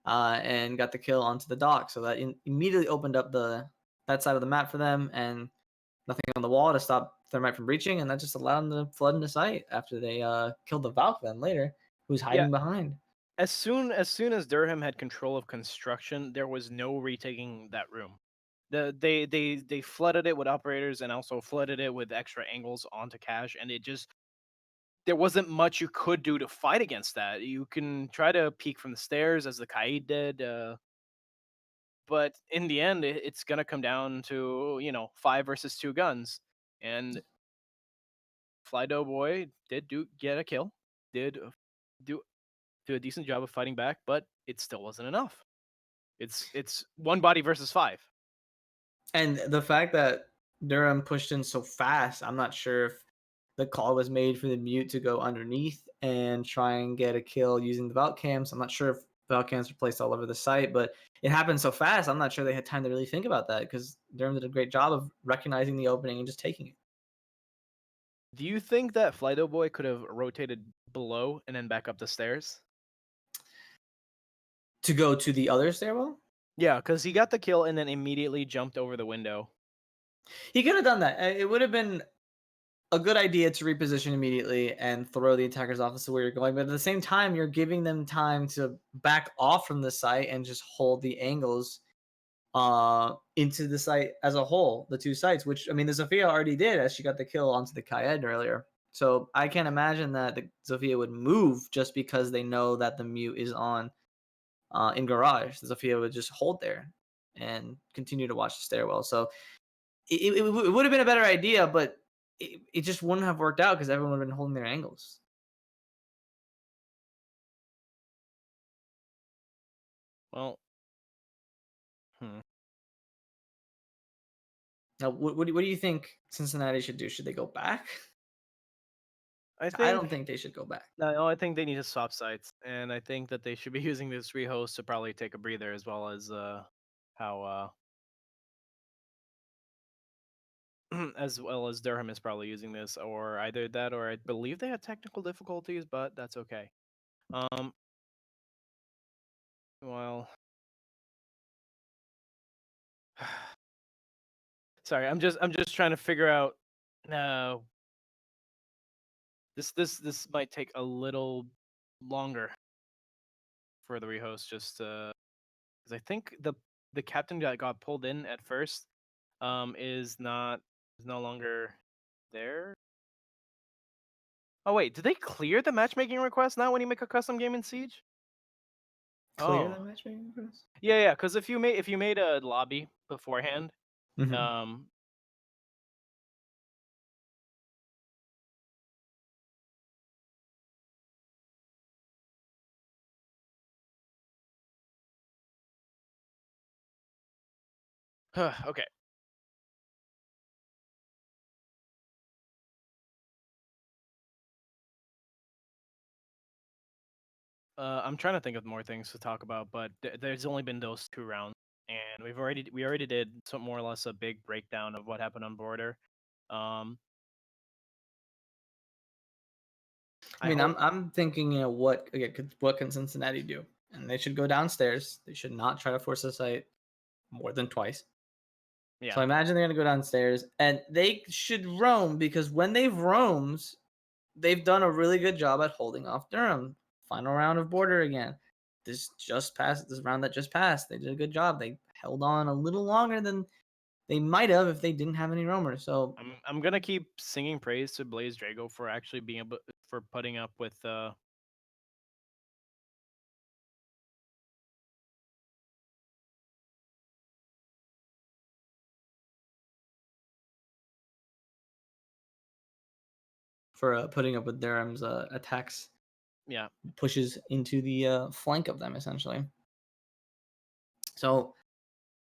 and got the kill onto the dock. So that immediately opened up that side of the map for them, and nothing on the wall to stop Thermite from breaching, and that just allowed them to flood into sight after they killed the Valk then later, who's hiding behind. As soon as Durham had control of construction, there was no retaking that room. They flooded it with operators and also flooded it with extra angles onto cache, and there wasn't much you could do to fight against that. You can try to peek from the stairs as the Kaid did, but in the end, it's gonna come down to 5 versus 2 guns, and Fly Doughboy did get a kill, did do a decent job of fighting back, but it still wasn't enough. It's one body versus 5. And the fact that Durham pushed in so fast, I'm not sure if the call was made for the mute to go underneath and try and get a kill using the Valk cams. I'm not sure if Valk cams were placed all over the site, but it happened so fast. I'm not sure they had time to really think about that because Durham did a great job of recognizing the opening and just taking it. Do you think that Fly Doughboy could have rotated below and then back up the stairs? To go to the other stairwell? Yeah, because he got the kill and then immediately jumped over the window. He could have done that. It would have been a good idea to reposition immediately and throw the attackers off to where you're going. But at the same time, you're giving them time to back off from the site and just hold the angles into the site as a whole, the two sites, which, I mean, the Zofia already did as she got the kill onto the Kaed earlier. So I can't imagine that the Zofia would move just because they know that the mute is on in garage. The Zofia would just hold there and continue to watch the stairwell. So it would have been a better idea, but it just wouldn't have worked out because everyone would have been holding their angles. Well, Now, what do you think Cincinnati should do? Should they go back? I don't think they should go back. No, I think they need to swap sites, and I think that they should be using this rehost to probably take a breather, as well as how as well as Durham is probably using this, or either that, or I believe they had technical difficulties, but that's okay. Well, sorry, I'm just trying to figure out. No, this might take a little longer for the rehost, just because I think the captain that got pulled in at first is no longer there. Oh wait, did they clear the matchmaking request now when you make a custom game in Siege? Clear Oh. the matchmaking request? Yeah, because if you made a lobby beforehand, Mm-hmm. okay. I'm trying to think of more things to talk about, but there's only been those 2 rounds, and we already did some more or less a big breakdown of what happened on border. I mean, I'm thinking, what can Cincinnati do? And they should go downstairs. They should not try to force the site more than twice. Yeah. So I imagine they're gonna go downstairs, and they should roam because when they've roamed, they've done a really good job at holding off Durham. Final round of border again. This round that just passed. They did a good job. They held on a little longer than they might have if they didn't have any roamers. So I'm gonna keep singing praise to Blaze Drago for actually being able for putting up with for putting up with Durham's attacks, yeah. pushes into the flank of them essentially. So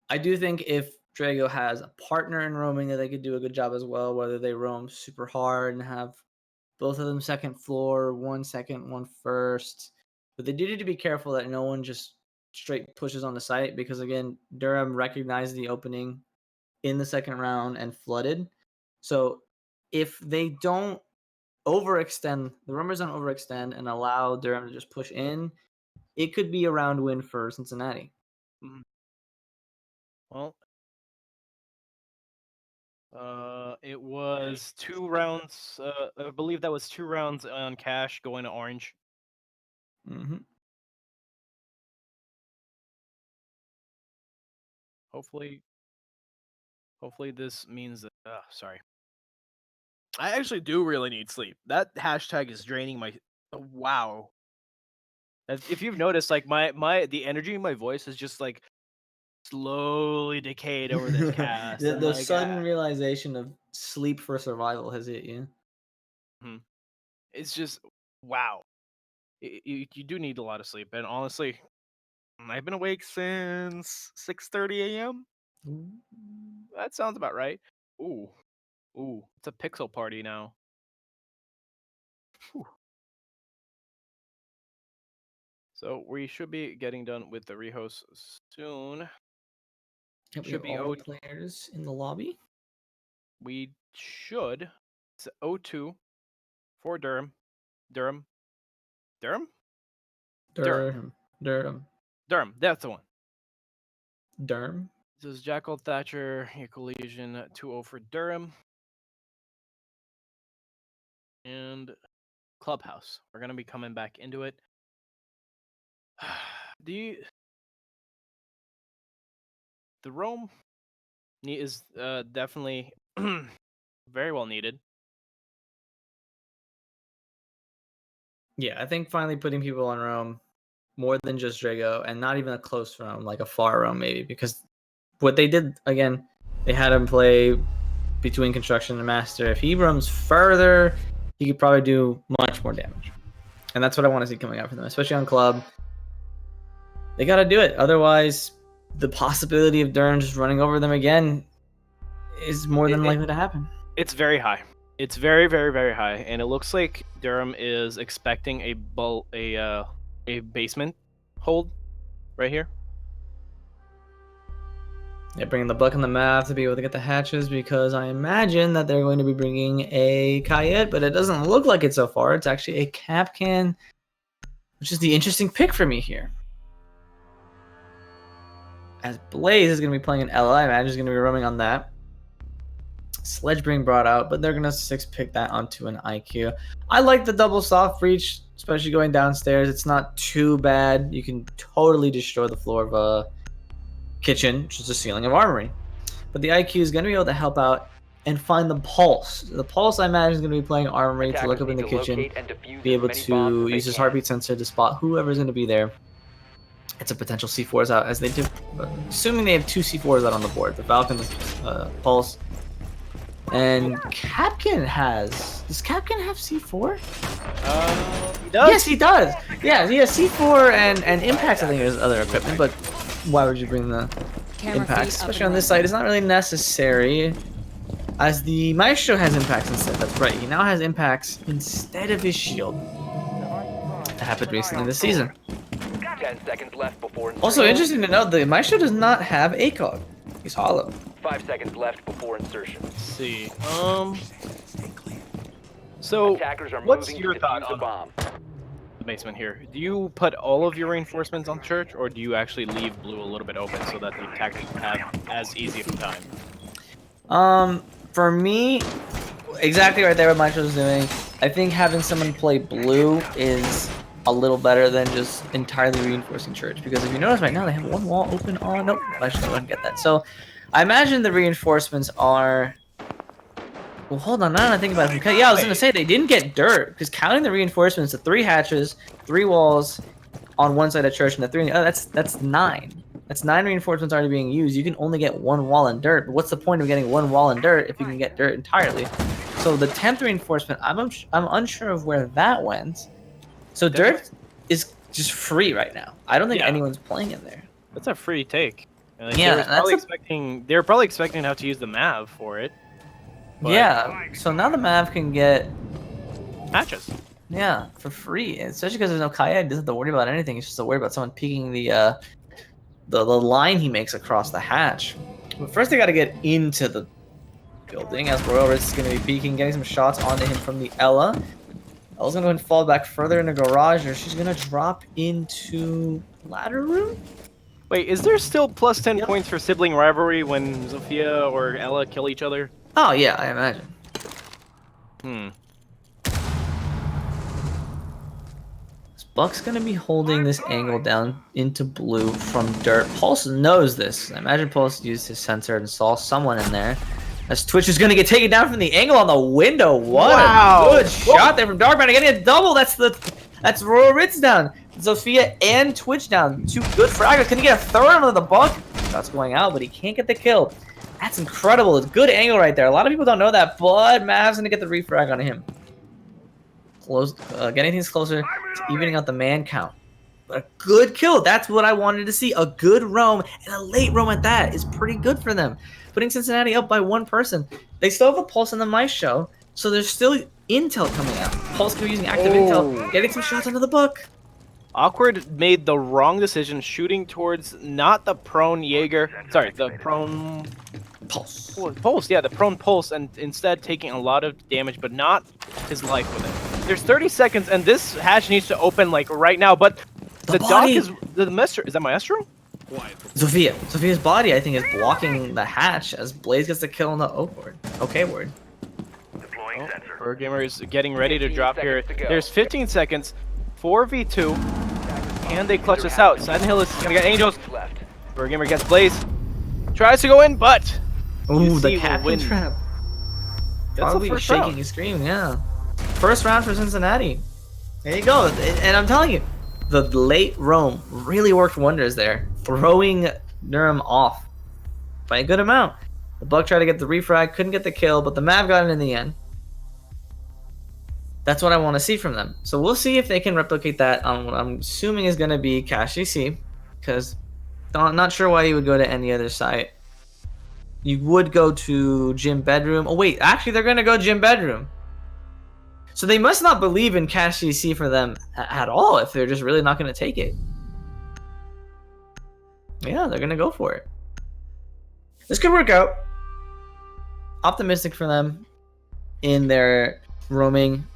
I do think if Drago has a partner in roaming that they could do a good job as well, whether they roam super hard and have both of them second floor, one second, one first. But they do need to be careful that no one just straight pushes on the site because, again, Durham recognized the opening in the second round and flooded. So if they don't overextend, the roamers don't overextend and allow Durham to just push in, it could be a round win for Cincinnati. Well, it was 2 rounds. I believe that was 2 rounds on cash going to orange. Mm-hmm. Hopefully this means that. Sorry. I actually do really need sleep. That hashtag is draining my. Wow. If you've noticed, like the energy in my voice is just like slowly decayed over this cast. the and, the like, sudden realization of sleep for survival has hit you. it's just wow. You do need a lot of sleep, and honestly, I've been awake since 6:30 a.m. That sounds about right. Ooh, it's a pixel party now. Whew. So we should be getting done with the rehost soon. Yep, we Should have be all the players in the lobby. We should. It's 02 for Durham. Durham. Durham? Durham. Durham. That's the one. Durham. This is Jackal Thatcher, Equal Legion 2-0 for Durham. And Clubhouse. We're going to be coming back into it. The roam is definitely very well needed. Yeah, I think finally putting people on Rome more than just Drago, and not even a close Rome, like a far Rome maybe, because what they did, again, they had him play between Construction and Master. If he roams further, he could probably do much more damage. And that's what I want to see coming out for them, especially on Club. They got to do it. Otherwise, the possibility of Durham just running over them again is more than likely to happen. It's very high. It's very, very, very high, and it looks like Durham is expecting a basement hold right here. They're bringing the Buck and the Mav to be able to get the hatches, because I imagine that they're going to be bringing a Kayet, but it doesn't look like it so far. It's actually a Capcan, which is the interesting pick for me here. As Blaze is going to be playing an Ella, I imagine he's going to be roaming on that. Sledge being brought out, but they're going to 6-pick that onto an IQ. I like the double soft breach, especially going downstairs. It's not too bad. You can totally destroy the floor of a kitchen, which is the ceiling of armory. But the IQ is going to be able to help out and find the Pulse. The Pulse, I imagine, is going to be playing armory to look up in the kitchen, be able to use his heartbeat sensor to spot whoever's going to be there. It's a potential C4s out, as they do. Assuming they have 2 C4s out on the board, the Falcon, the Pulse. And Capcan has... Does Capcan have C4? He does? Yes, he does. Yeah, he has C4 and Impacts, I think, is other equipment, but why would you bring the Impacts? Especially on this side, it's not really necessary, as the Maestro has Impacts instead. That's right, he now has Impacts instead of his shield. That happened recently this season. 10 seconds left before insertion. Also, interesting to note, the Maestro does not have ACOG. He's hollow. 5 seconds left before insertion. Let's see. So, Attackers are what's moving your to thought defuse a on bomb. the basement here? Do you put all of your reinforcements on church, or do you actually leave blue a little bit open so that the attackers have as easy of a time? For me, exactly right there what Maestro's doing. I think having someone play blue is a little better than just entirely reinforcing church, because if you notice right now they have one wall open on... Nope, actually I wouldn't get that. So I imagine the reinforcements are... Well, hold on, now that I think about it. Yeah, I was going to say they didn't get dirt, because counting the reinforcements, the 3 hatches, 3 walls on one side of church, and the 3 on the other, that's 9. That's 9 reinforcements already being used. You can only get 1 wall and dirt, but what's the point of getting 1 wall and dirt if you can get dirt entirely? So the 10th reinforcement, I'm unsure of where that went. So dirt is just free right now. I don't think anyone's playing in there. That's a free take. Like, Yeah, they were probably expecting how to use the Mav for it. But yeah, so now the Mav can get hatches. Yeah, for free, especially because there's no Kaya. He doesn't have to worry about anything. He's just to worry about someone peeking the line he makes across the hatch. But first, they got to get into the building, as Royal Risk is going to be peeking, getting some shots onto him from the Ella. Elle's gonna go and fall back further in the garage, or she's gonna drop into ladder room. Wait, is there still plus 10 Yep. points for sibling rivalry when Sophia or Ella kill each other? Oh yeah, I imagine. Hmm. Buck's gonna be holding this angle down into blue from dirt. Pulse knows this. I imagine Pulse used his sensor and saw someone in there. As Twitch is gonna get taken down from the angle on the window. What Wow. a good shot there from Darkman. Getting a double. That's Royal Ritz down. Sophia and Twitch down. Two good fraggers. Can he get a third under the Buck? Shot's going out, but he can't get the kill. That's incredible. It's a good angle right there. A lot of people don't know that, but Mav's gonna get the refrag on him. Getting things closer to evening out the man count. A good kill. That's what I wanted to see. A good roam, and a late roam at that is pretty good for them. Putting Cincinnati up by one person. They still have a Pulse in the Mice show, so there's still intel coming out. Pulse could be using active intel, getting some shots under the Buck. Awkward made the wrong decision shooting towards not the prone Jaeger. Sorry, the prone Pulse. Pulse. Yeah, the prone Pulse, and instead taking a lot of damage, but not his life with it. There's 30 seconds, and this hatch needs to open like right now. But the dock is the Maestro. Is that Maestro? Sophia's body, I think, is blocking the hatch as Blaze gets the kill on the oak ward. Okay word. Gamer is getting ready to drop here. seconds to go. There's 15 seconds. 4v2. Can they clutch this out? Silent Hill is gonna get Angels. Left. Gamer gets Blaze. Tries to go in, but Ooh, the will captain win. trap. That's the Probably first shaking round. and screaming, yeah. First round for Cincinnati. There you go. And I'm telling you, the late roam really worked wonders there, throwing Durham off by a good amount. The Buck tried to get the refrag, couldn't get the kill, but the Mav got it in the end. That's what I want to see from them. So we'll see if they can replicate that on what I'm assuming is going to be Cash GC, because I'm not sure why you would go to any other site. You would go to Gym Bedroom. Oh wait, actually they're going to go Gym Bedroom. So they must not believe in Cash GC for them at all if they're just really not going to take it. Yeah, they're going to go for it. This could work out. Optimistic for them in their roaming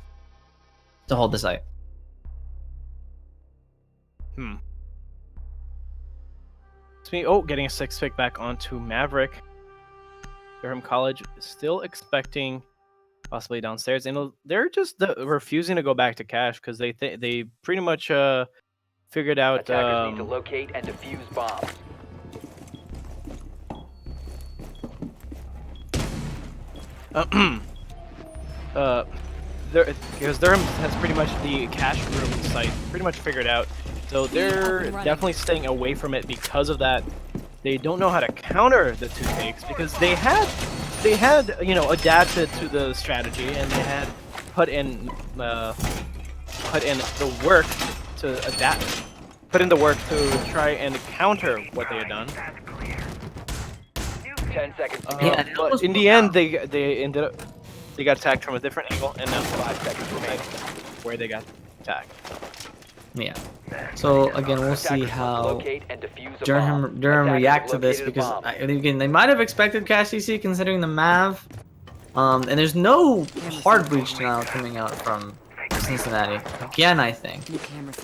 to hold the site. It's me. Oh, getting a 6-pick back onto Maverick. Durham College is still expecting possibly downstairs, and they're just refusing to go back to Cash because they pretty much figured out. Attackers need to locate and defuse bombs. Because Durham has pretty much the cash room site pretty much figured out, so they're definitely staying away from it because of that. They don't know how to counter the 2 takes because they had adapted to the strategy and they had put in the work to adapt, put in the work to try and counter what they had done. 10 seconds to go. Yeah, it But almost in the worked end, out. they ended up got attacked from a different angle, and now 5 seconds remaining. where they got attacked. Yeah. So again, we'll see Attackers must how locate and defuse a Durham bomb. Durham Attackers react to have this, located a because bomb. again they might have expected Cash CC considering the Mav, and there's no hard breach now coming out from Cincinnati again, I think,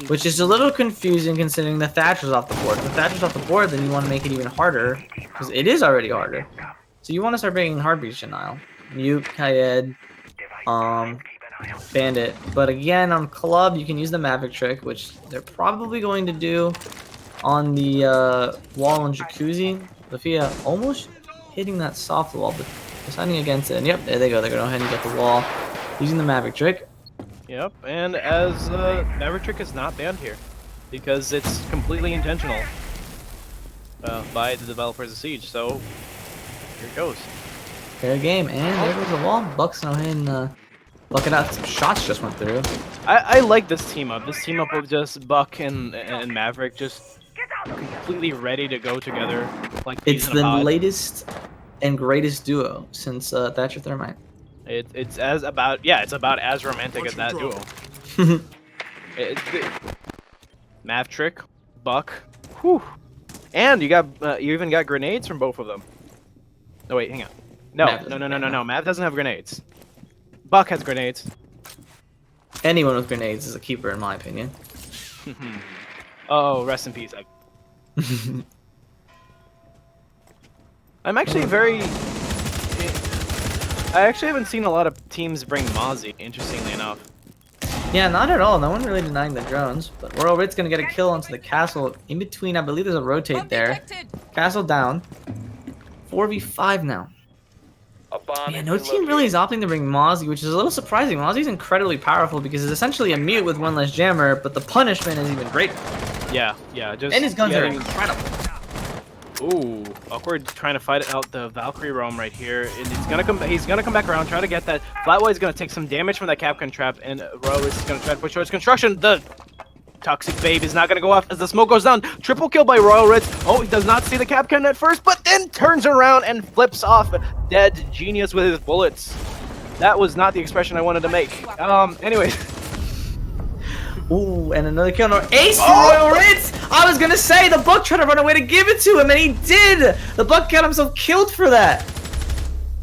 which is a little confusing considering the Thatcher's off the board. If the Thatcher's off the board, then you want to make it even harder because it is already harder. So you want to start bringing hard breach denial. Mute, Kayed, Bandit. But again, on Club, you can use the Maverick trick, which they're probably going to do on the wall on Jacuzzi. Sophia almost hitting that soft wall, but deciding against it. And yep, there they go. They're going to go ahead and get the wall using the Maverick trick. Yep, and as Maverick trick is not banned here because it's completely intentional by the developers of Siege. So here it goes. Fair game, and there goes the wall. Bucks now in buck it out. Some shots just went through. I like this team up. This team up of just Buck and Maverick just completely ready to go together. Like It's peas in a the pod. latest and greatest duo since Thatcher Thermite. It's about as romantic as that duo. Mav trick, Buck, whew. And you even got grenades from both of them. No wait, hang on. No. Mav doesn't have grenades. Buck has grenades. Anyone with grenades is a keeper, in my opinion. Oh, rest in peace. I'm actually I actually haven't seen a lot of teams bring Mozzie, interestingly enough. Yeah, not at all. No one really denying the drones. But Royal Rit's gonna get a kill onto the castle. In between, I believe there's a rotate there. Castle down. 4v5 now. A bomb Yeah, has no been team really is located. opting to bring Mozzie, which is a little surprising. Mozzie's incredibly powerful because it's essentially a mute with one less jammer, but the punishment is even greater. Yeah, just And his guns are getting- incredible. Ooh, awkward trying to fight out the Valkyrie roam right here, and he's gonna come back around, try to get that. Flatway's gonna take some damage from that Capcom trap, and Row is gonna try to push towards construction. The Toxic Babe is not gonna go off as the smoke goes down. Triple kill by Royal Ritz. Oh, he does not see the Capcom at first, but then turns around and flips off Dead Genius with his bullets. That was not the expression I wanted to make. Anyways. Ooh, and another kill. No, ace for Royal Ritz! I was gonna say, the Buck tried to run away to give it to him, and he did! The Buck got himself killed for that.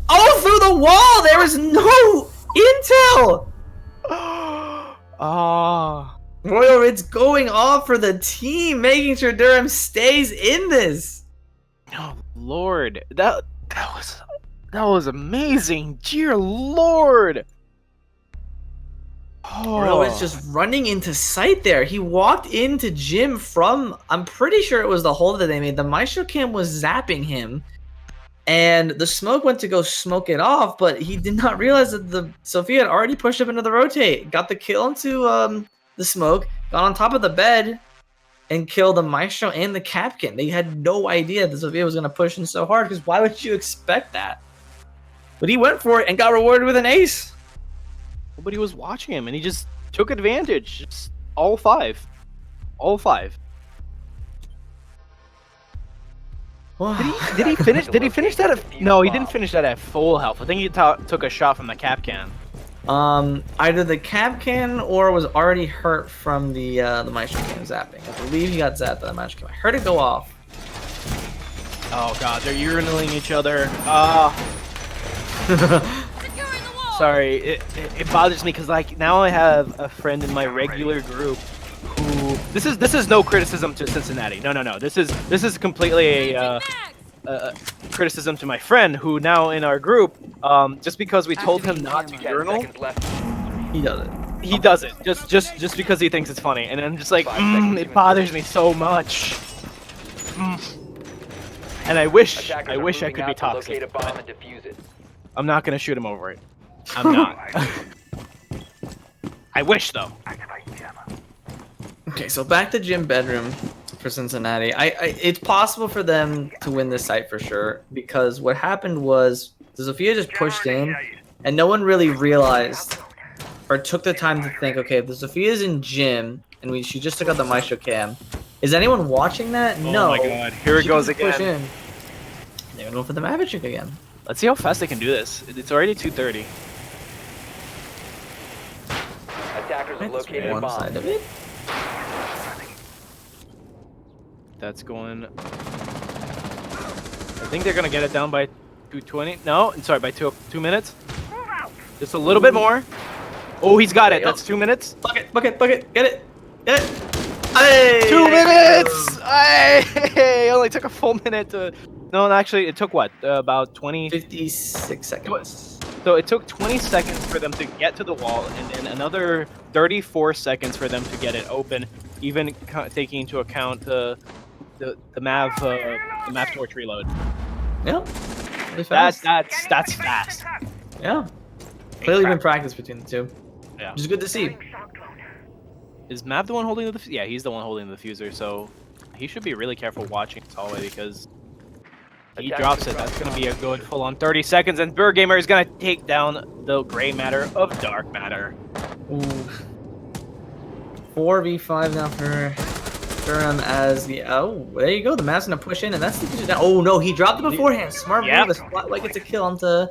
Oh, through the wall! There was no intel! Ah. Royal Ritz going off for the team, making sure Durham stays in this. Oh Lord, that was amazing, dear Lord. Royal Ritz just running into sight there. He walked into Jim from, I'm pretty sure it was the hole that they made. The Maestro cam was zapping him, and the smoke went to go smoke it off, but he did not realize that the Sophia had already pushed up into the rotate, got the kill into the smoke, got on top of the bed, and killed the Maestro and the Capkin. They had no idea that Sophia was going to push in so hard, because why would you expect that? But he went for it and got rewarded with an ace. Nobody was watching him, and he just took advantage. Just all five. All five. Did he finish? Did he finish that at? No, he didn't finish that at full health. I think he took a shot from the cap can. Either the cap can or was already hurt from the Maestro can zapping. I believe he got zapped by the Maestro can. I heard it go off. Oh god, they're urinaling each other. Sorry, it bothers me because like now I have a friend in my regular group who this is no criticism to Cincinnati. No. This is completely a criticism to my friend who now in our group just because we told him not to urinal, He does it. he does it just because he thinks it's funny, and I'm just like it bothers me so much. And I wish I could be toxic. Locate a bomb and defuse it. I'm not gonna shoot him over it. I'm not. I wish though. Okay, so back to gym bedroom for Cincinnati. It's possible for them to win this site for sure, because what happened was the Sophia just pushed in, and no one really realized or took the time to think, okay, if the Sophia's in gym and she just took out the Maestro cam, is anyone watching that? No. Oh my god, here it She goes can push again. in. They're going for the Maverick again. Let's see how fast they can do this. It's already 2:30. Attackers have That's located a one bomb. side of it. That's going. I think they're gonna get it down by 2:20. No, sorry, by 2 minutes. Just a little bit more. Oh, he's got it. That's 2 minutes. Bucket, get it. Hey! 2 minutes. Hey, only took a full minute to. No, actually, it took what? About 20. 56 seconds. So it took 20 seconds for them to get to the wall, and then another 34 seconds for them to get it open, even taking into account the Mav torch reload. Yeah. Really fast. That's fast. Yeah. Clearly been practice between the two. Yeah. Which is good to see. Is Mav the one holding the? Yeah, he's the one holding the diffuser. So he should be really careful watching this hallway because he drops it. That's gonna be a good full-on 30 seconds, and Burgamer is gonna take down the gray matter of dark matter. Ooh. 4v5 now for Durham as the there you go. The Mav's gonna push in, and that's the oh no, he dropped it beforehand. Smart move. The Spotlight gets a kill onto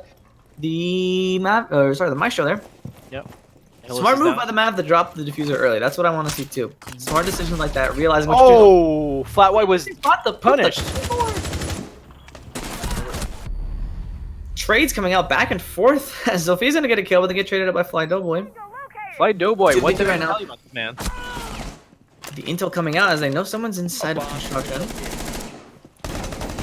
the Mav. The Maestro there. Yep. Smart move by the Mav to drop the diffuser early. That's what I want to see too. Smart decision like that. Realizing what oh, Flatwhite was punished. Trades coming out back and forth as Sophia's gonna get a kill, but they get traded up by Fly Doughboy. Fly Doughboy, Dude, what they did I right now- tell you about this man? The intel coming out is they know someone's inside of construction.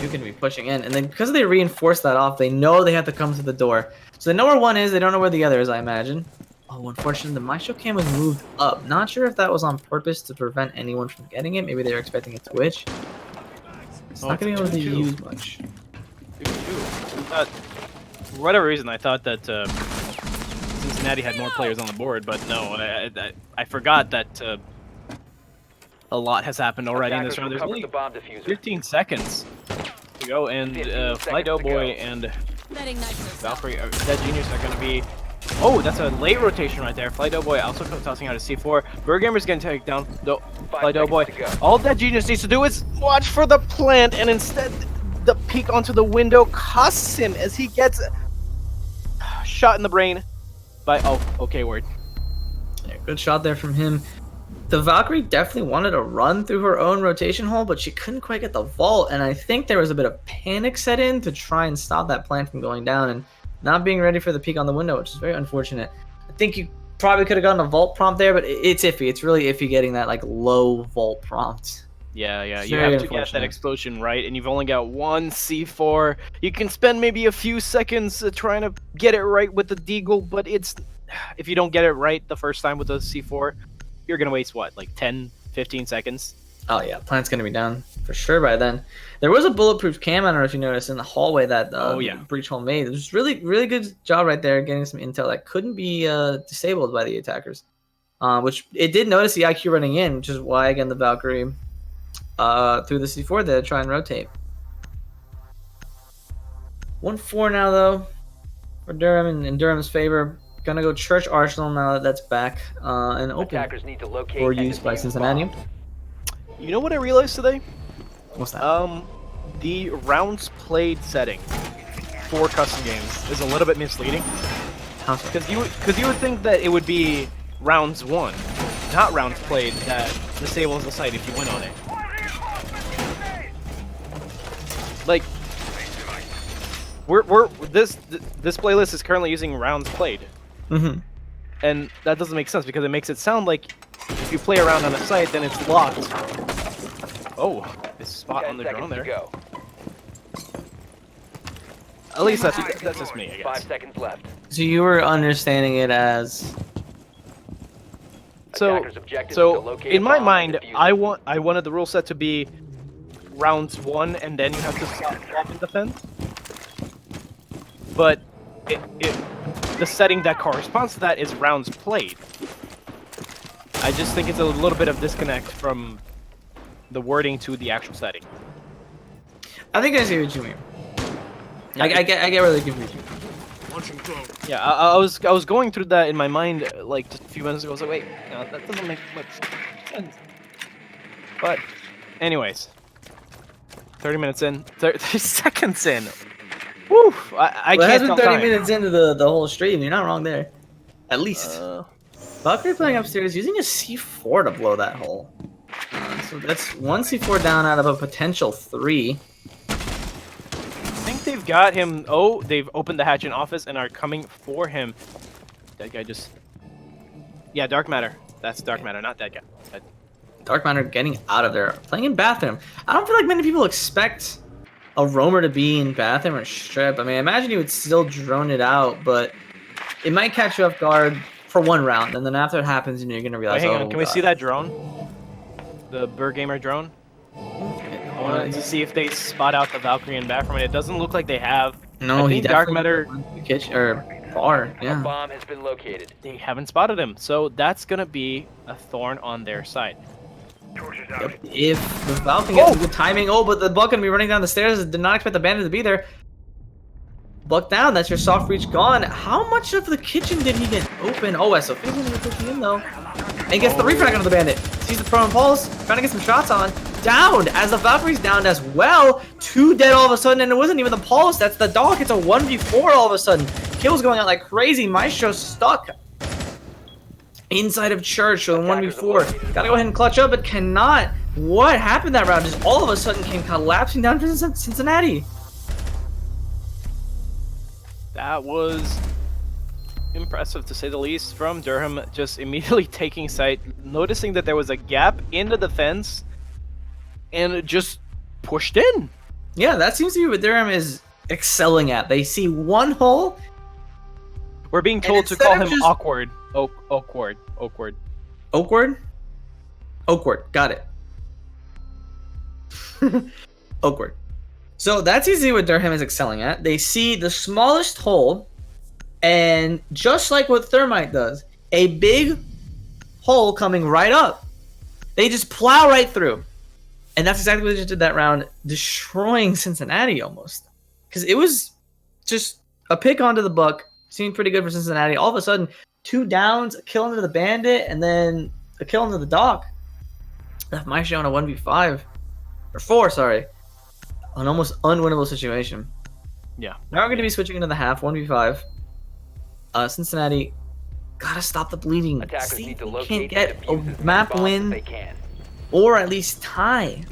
You're going to be pushing in. And then because they reinforced that off, they know they have to come to the door. So they know where one is. They don't know where the other is, I imagine. Oh, unfortunately, the Maestro cam was moved up. Not sure if that was on purpose to prevent anyone from getting it. Maybe they were expecting a twitch. It's not going to be able to use much. 2-2. For whatever reason, I thought that Cincinnati had more players on the board, but no, I forgot that a lot has happened already in this round. There's only the bomb diffuser. 15 seconds to go, and 15 Fly seconds to Doughboy go. and Letting nitro Valkyrie, Dead Genius are going to be... Oh, that's a late rotation right there. Fly Doughboy also tossing out a C4. Burgamer's going to take down Fly Doughboy. seconds to go. All Dead Genius needs to do is watch for the plant, and instead the peek onto the window costs him as he gets shot in the brain by... Oh, okay, word. Yeah, good shot there from him. The Valkyrie definitely wanted to run through her own rotation hole, but she couldn't quite get the vault, and I think there was a bit of panic set in to try and stop that plant from going down and not being ready for the peek on the window, which is very unfortunate. I think you probably could have gotten a vault prompt there, but it's iffy. It's really iffy getting that like low vault prompt. Yeah, It's you very have to get that unfortunate. explosion right, and you've only got one C4. You can spend maybe a few seconds trying to get it right with the deagle, but it's... If you don't get it right the first time with the C4, you're going to waste, what, like 10, 15 seconds? Oh yeah, plant's gonna be down for sure by then. There was a bulletproof cam, I don't know if you noticed, in the hallway that breach hole made. It was really good job right there, getting some intel that couldn't be disabled by the attackers. Which it did notice the IQ running in, which is why again the Valkyrie through the C4 there to try and rotate. 1-4 now though for Durham in Durham's favor. Gonna go Church Arsenal now that that's back and open Attackers need to locate for and use by defuse Cincinnati. bombs. You know what I realized today? What's that? The rounds played setting for custom games is a little bit misleading. How so? Because you would think that it would be rounds won, not rounds played, that disables the site if you win on it. Like, this playlist is currently using rounds played, and that doesn't make sense because it makes it sound like if you play around on a site, then it's locked. Oh, this spot 10 on the seconds drone to there. go. At least that's just me, I 5 guess. seconds left. So you were understanding it as Attackers' objective is to So locate in a my bomb mind, and defuse it. I wanted the rule set to be rounds won, and then you have to swap and defend. But the setting that corresponds to that is rounds played. I just think it's a little bit of disconnect from the wording to the actual setting. I think I see what you mean. I get really confused. Yeah, I was going through that in my mind like just a few minutes ago. I was like, wait, no, that doesn't make much sense. But, anyways, 30 minutes in, 30 seconds in. Woo! I Well, it has can't been tell 30 time. minutes into the whole stream. You're not wrong there. At least. Uh, Valkyrie playing upstairs using a C4 to blow that hole. So that's one C4 down out of a potential 3. I think they've got him. Oh, they've opened the hatch in office and are coming for him. That guy just... Yeah, Dark Matter. That's Dark Matter, not that guy. Dark Matter getting out of there. Playing in bathroom. I don't feel like many people expect a roamer to be in bathroom or strip. I mean, I imagine you would still drone it out, but it might catch you off guard for one round, and then after it happens, you're gonna realize. Wait, hang oh, on. Can we God. see that drone? The Burgamer drone? I wanted to see if they spot out the Valkyrie in bathroom, and it doesn't look like they have. No, I he think Dark definitely Matter, went to the kitchen or bar. A Yeah. bomb has been located. they haven't spotted him, so that's gonna be a thorn on their side. Yep. If the Falcon gets some good timing, but the Buck gonna be running down the stairs. Did not expect the bandit to be there. Buck down. That's your soft reach gone. How much of the kitchen did he get open? Oh, SOF's gonna be pushing in though, and gets the refrag onto the bandit. Sees the prone pulse, trying to get some shots on. Downed as the Valkyrie's downed as well. 2 dead all of a sudden, and it wasn't even the pulse. That's the dog. It's a 1v4 all of a sudden. Kills going out like crazy. Maestro's stuck inside of Church, so 1v4. Gotta go ahead and clutch up, but cannot. What happened that round? Just all of a sudden came collapsing down for Cincinnati. That was impressive to say the least from Durham, just immediately taking sight, noticing that there was a gap in the defense, and it just pushed in. Yeah, that seems to be what Durham is excelling at. They see one hole. We're being told to instead call of him just- awkward. Awkward. Oakward? Oakward. Got it. Oakward. So that's easily what Durham is excelling at. They see the smallest hole, and just like what Thermite does, a big hole coming right up. They just plow right through. And that's exactly what they just did that round, destroying Cincinnati almost. Because it was just a pick onto the buck. Seemed pretty good for Cincinnati. All of a sudden, 2 downs, a kill into the bandit, and then a kill into the dock. Left my show in a 1v5. Or 4, sorry. An almost unwinnable situation. Yeah. Now we're going to be switching into the half, 1v5. Cincinnati, gotta stop the bleeding. Attackers See need if to we locate can't and get defuse a as many map bombs as win, they can. or at least tie.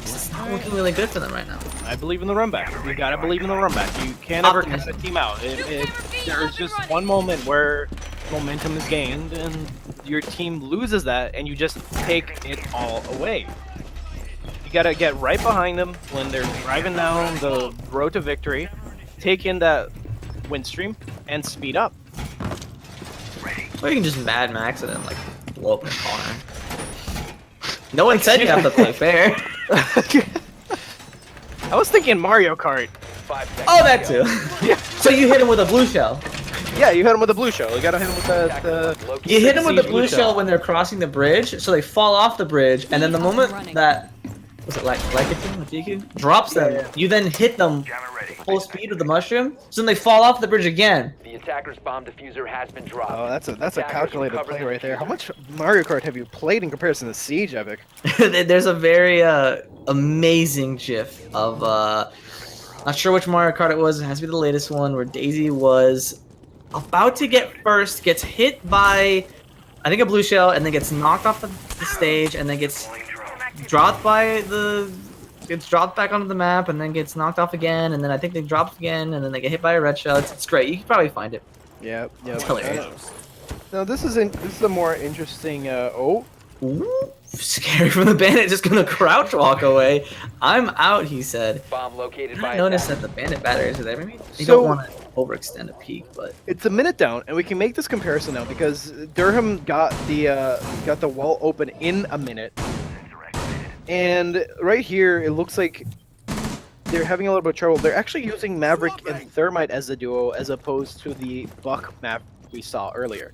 It's not looking really good for them right now. I believe in the run back. You gotta believe in the run back. You can't ever count a team out. There's just one moment where momentum is gained and your team loses that and you just take it all away. You gotta get right behind them when they're driving down the road to victory, take in that win stream, and speed up. Or you can just Mad Max it and like blow up in the corner. No one said you have to play fair. I was thinking Mario Kart. 5 seconds Oh, that to go. too. Yeah. So you hit him with a blue shell. Yeah, you hit him with a blue shell. You gotta hit him with the You hit him with the Siege blue blue shell shell. when they're crossing the bridge, so they fall off the bridge, and then the moment that was it like a team with DQ drops them, you then hit them full speed with the mushroom, so then they fall off the bridge again. The attacker's bomb diffuser has been dropped. Oh, that's a Attackers calculated recover play the right there. How diffuser. much Mario Kart have you played in comparison to Siege, Epic? There's a very amazing GIF of not sure which Mario Kart it was. It has to be the latest one where Daisy was about to get first, gets hit by I think a blue shell, and then gets knocked off the stage, and then gets dropped gets dropped back onto the map, and then gets knocked off again, and then I think they dropped again, and then they get hit by a red shell. It's great. You can probably find it. Yep. It's hilarious. No, this is a more interesting. Ooh, scary from the bandit, just gonna crouch walk away. I'm out, he said. Bomb located by I noticed attacker. that the bandit batteries are there. Maybe they So- don't want to overextend a peak, but It's a minute down, and we can make this comparison now because Durham got the wall open in a minute, and right here it looks like they're having a little bit of trouble. They're actually using Maverick and Thermite as a duo as opposed to the Buck map we saw earlier.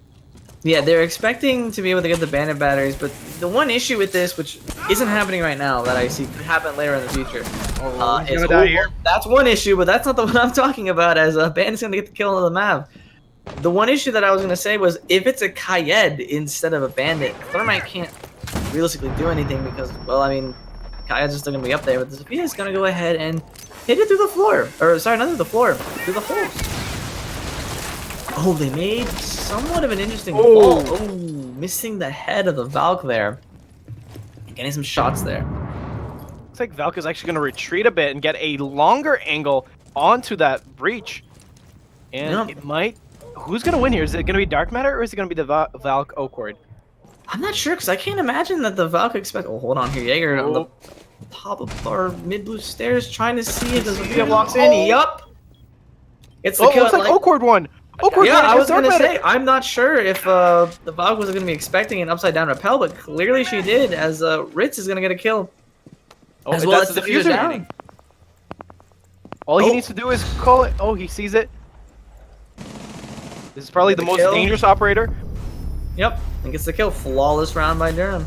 yeah, they're expecting to be able to get the bandit batteries. But the one issue with this, which isn't happening right now, that I see could happen later in the future, He's is gonna die here. that's one issue. But that's not the one I'm talking about. As bandit's gonna get the kill on the map. The one issue that I was gonna say was if it's a Kayed instead of a bandit, Thermite can't realistically do anything because, well, I mean, Kayed's just still gonna be up there, but the Sophia's gonna go ahead and hit it through the floor. Or sorry, not through the floor, through the holes. Oh, they made somewhat of an interesting fall. Oh, missing the head of the Valk there. Getting some shots there. Looks like Valk is actually going to retreat a bit and get a longer angle onto that breach. And Yeah. it might... Who's going to win here? Is it going to be Dark Matter or is it going to be the Valk Oakward? I'm not sure because I can't imagine that the Valk expect. Oh, hold on here, Jaeger on the top of our mid blue stairs, trying to see if the Sophia walks in. Yup. It's the Oh, kill. looks like Oakward won. Oakward Yeah, won I was against Dark gonna Matter. say I'm not sure if the Valk was gonna be expecting an upside down repel, but clearly she did, as Ritz is gonna get a kill. Oh, as well that's as the diffuser diffuser down. hitting. All he Oh. needs to do is call it. Oh, he sees it. This is probably the The most kill. dangerous operator. Yep, and gets the kill. Flawless round by Durham.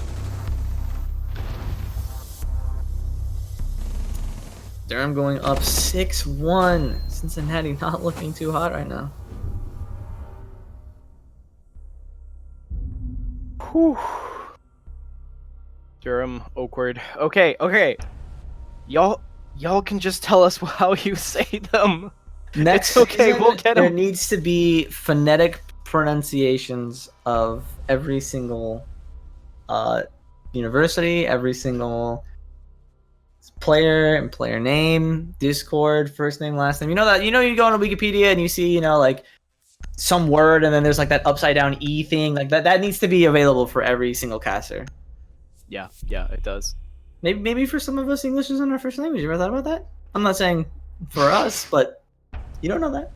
Durham going up 6-1. Cincinnati not looking too hot right now. Whew. Durham, Oakward. Okay. Y'all can just tell us how you say them. Next okay, season, we'll get there 'em. needs to be phonetic pronunciations of every single university, every single player and player name, Discord, first name, last name. You know that you go on Wikipedia and you see, like some word, and then there's like that upside down E thing. Like that needs to be available for every single caster. Yeah, it does. Maybe for some of us, English isn't our first language. You ever thought about that? I'm not saying for us, but you don't know that.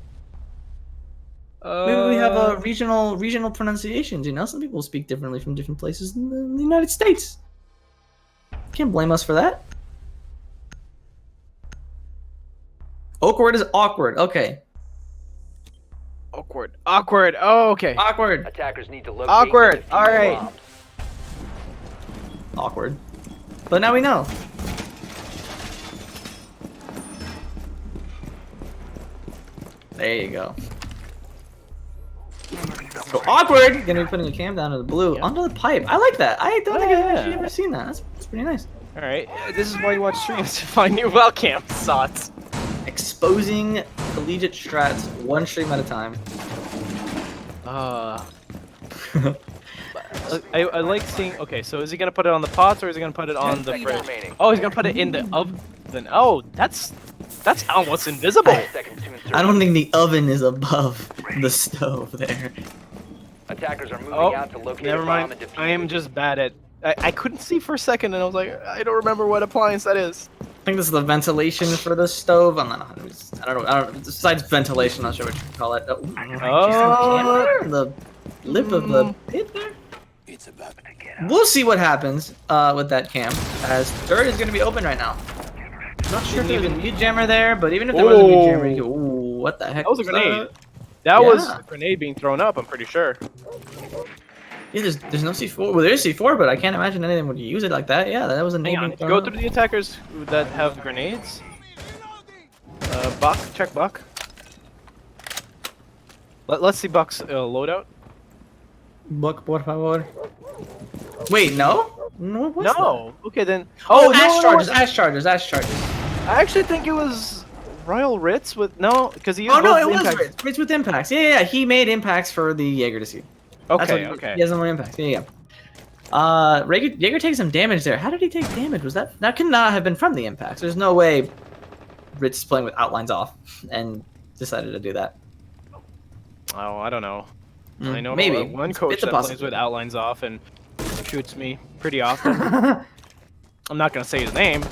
Maybe we have regional pronunciations. You know, some people speak differently from different places in the United States. Can't blame us for that. Awkward is awkward. Okay. Awkward. Oh, okay. Awkward. Attackers need to locate Awkward. and defuse All right. bombs. Awkward. But now we know. There you go. So awkward. Gonna be putting a cam down to the blue onto the pipe. I like that. I don't think I've actually ever seen that. That's pretty nice. All right. This is why you watch streams to find new webcam shots. Exposing collegiate strats one stream at a time. I like seeing. Okay, so is he gonna put it on the pots or is he gonna put it on the fridge? remaining. Oh, he's gonna put it in the oven. Oh, that's almost invisible. 5 seconds to insert. I don't think the oven is above the stove there. Attackers are moving Oh, out to locate never a bomb mind. and defuse I am it. just bad at. I couldn't see for a second, and I was like, I don't remember what appliance that is. I think this is the ventilation for the stove. I'm not 100%. I don't know. Besides ventilation, I'm not sure what you can call it. Oh, the lip of the pit there. It's about to get out. We'll see what happens with that cam, as dirt is going to be open right now. Not sure if there's a meat jammer there, but even if there was a meat jammer, you go, ooh, what the heck? That was a was grenade. that? That was Yeah. a grenade being thrown up. I'm pretty sure. Yeah, there's no C4. Well, there's C4, but I can't imagine anyone would use it like that. Yeah, that was a Hang nade on. being thrown Go up. through the attackers that have grenades. Buck, check Buck. Let's see Buck's loadout. Buck, por favor. Wait, no? No, what's No. Okay then. Oh, no, ash no, charges, no. ash charges, ash charges. I actually think it was Royal Ritz with because he used Oh no, both it was impacts. Ritz. Ritz with impacts. Yeah, he made impacts for the Jaeger to see. That's Okay, what okay. He has no more impacts. Yeah. Jaeger takes some damage there. How did he take damage? Was that could not have been from the impacts? There's no way Ritz is playing with outlines off and decided to do that. Oh, I don't know. I know maybe one coach It's a that plays possibility. with outlines off and shoots me pretty often. I'm not gonna say his name.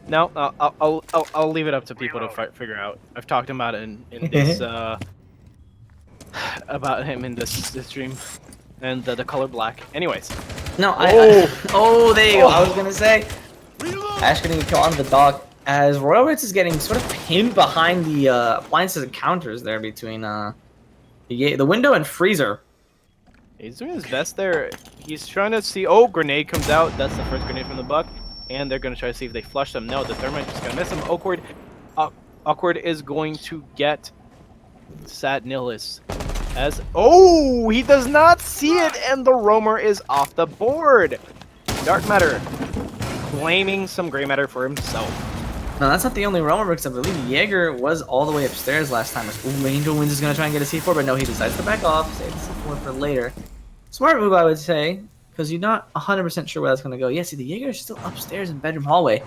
No, I'll leave it up to people to figure out. I've talked about it in this about him in this stream, and the color black. Anyways, No, Oh. there you go. I was gonna say, Ash getting a kill on the dog as Royal Ritz is getting sort of pinned behind the appliances and counters there between the window and freezer. he's doing his best there. He's trying to see. Oh, grenade comes out. That's the first grenade from the Buck, and they're gonna try to see if they flush them. No, the thermite just gonna miss him. Awkward is going to get Sat Nihilus. Oh, he does not see it, and the roamer is off the board. Dark matter claiming some gray matter for himself. No, that's not the only roamer because I believe Jaeger was all the way upstairs last time. Ooh, Angel Winds is gonna try and get a C4, but no, he decides to back off, save the C4 for later. Smart move, I would say, because you're not 100% sure where that's gonna go. Yeah, see, the Jaeger is still upstairs in bedroom hallway.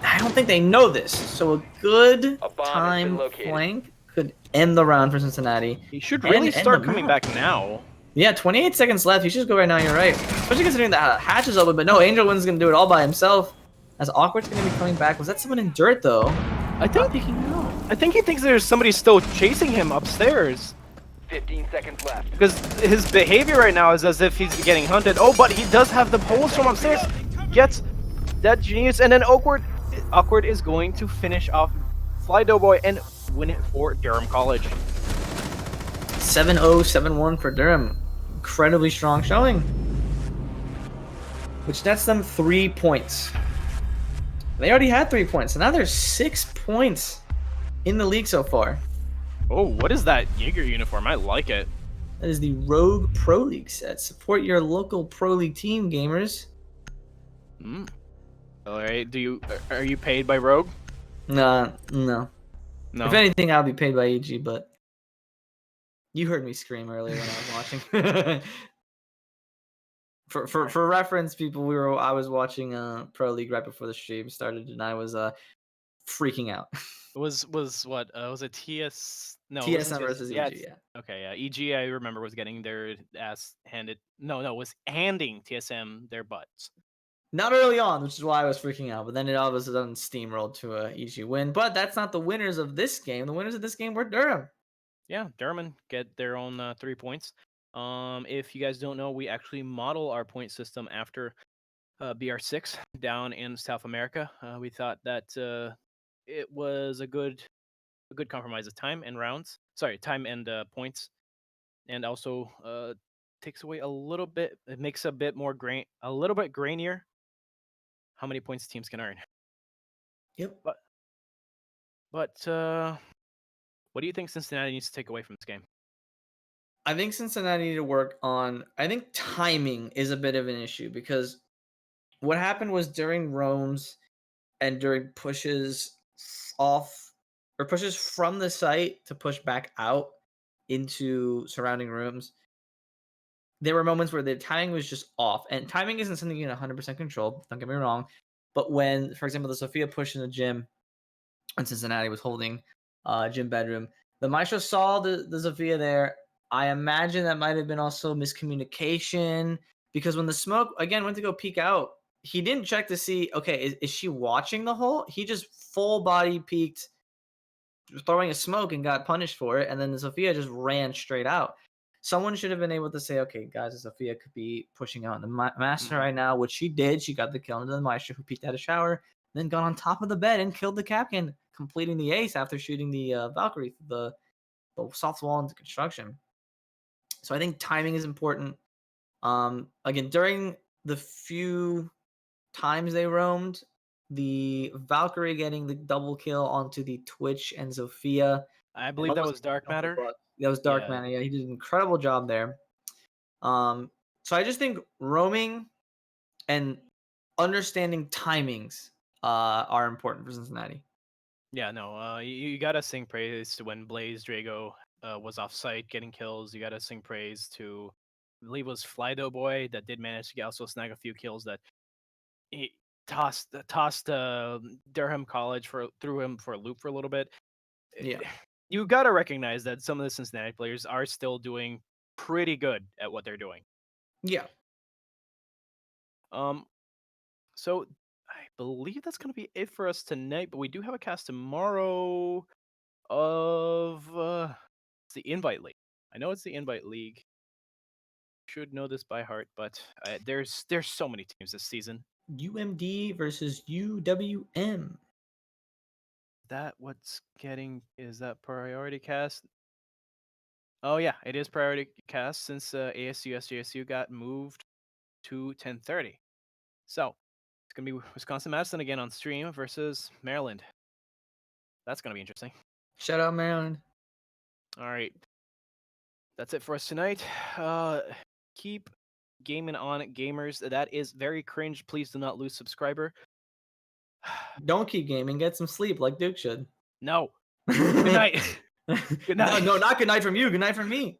I don't think they know this, so a good A bomb has been time located. flank could end the round for Cincinnati. He should And really end start the coming map. back now. Yeah, 28 seconds left. He should go right now. You're right. Especially considering the hatch is open, but no, Angel Wind's gonna do it all by himself. As Awkward's gonna be coming back. Was that someone in dirt though? I think he thinks there's somebody still chasing him upstairs. 15 seconds left. Because his behavior right now is as if he's getting hunted. Oh, but he does have the poles from upstairs. Gets that genius, and then Awkward is going to finish off Fly Doughboy and win it for Durham College. 7-0, 7-1 for Durham. Incredibly strong showing. Which nets them 3 points. They already had 3 points, so now there's 6 points in the league so far. Oh, what is that Jaeger uniform? I like it. That is the Rogue Pro League set. Support your local Pro League team, gamers. All right. Are you paid by Rogue? No. No. If anything, I'll be paid by EG, but you heard me scream earlier when I was watching. For reference, people, I was watching Pro League right before the stream started, and I was freaking out. It was what? Was it TS? No, it TSM wasn't TS. versus Yeah, EG, yeah. okay, yeah. EG, I remember, was getting their ass handed. No, was handing TSM their butts. Not early on, which is why I was freaking out. But then it all of a sudden steamrolled to a EG win. But that's not the winners of this game. The winners of this game were Durham. Yeah, Durham get their own 3 points. If you guys don't know, we actually model our point system after BR6 down in South America. We thought that it was a good compromise of time and rounds. Sorry, time and points, and also takes away a little bit. It makes a little bit grainier how many points teams can earn. Yep. But what do you think Cincinnati needs to take away from this game? I think Cincinnati need to work on. I think timing is a bit of an issue because what happened was during roams and during pushes off or pushes from the site to push back out into surrounding rooms, there were moments where the timing was just off. And timing isn't something you can 100% control. Don't get me wrong. But when, for example, the Sophia push in the gym and Cincinnati was holding gym bedroom, the Maestro saw the Sophia there. I imagine that might have been also miscommunication because when the smoke again went to go peek out, he didn't check to see, okay, is she watching the hole? He just full body peeked, throwing a smoke and got punished for it. And then the Sophia just ran straight out. Someone should have been able to say, okay, guys, the Sophia could be pushing out in the Master right now, which she did. She got the kill into the Maestro, who peeked out a shower, then got on top of the bed and killed the Capcan, completing the ace after shooting the Valkyrie through the soft wall into construction. So I think timing is important. Again, during the few times they roamed, the Valkyrie getting the double kill onto the Twitch and Sophia. I believe that was Dark Matter. That was Dark Yeah. Matter. Yeah, he did an incredible job there. So I just think roaming and understanding timings are important for Cincinnati. Yeah, no, you gotta sing praise to when Blaze Drago was off site getting kills. You gotta sing praise to, I believe it was Flydo Boy that did manage to also snag a few kills that he tossed Durham College threw him for a loop for a little bit. Yeah. You gotta recognize that some of the Cincinnati players are still doing pretty good at what they're doing. Yeah. So I believe that's gonna be it for us tonight, but we do have a cast tomorrow of it's the Invite League. I know it's the Invite League. Should know this by heart, but there's so many teams this season. UMD versus UWM. Is that priority cast? Oh yeah, it is priority cast since ASU SJSU got moved to 10:30. So it's gonna be Wisconsin Madison again on stream versus Maryland. That's gonna be interesting. Shout out Maryland. All right, that's it for us tonight. Keep gaming on, gamers. That is very cringe. Please do not lose subscriber. Don't keep gaming. Get some sleep like Duke should. No. Good night. Good night. No, not good night from you. Good night from me.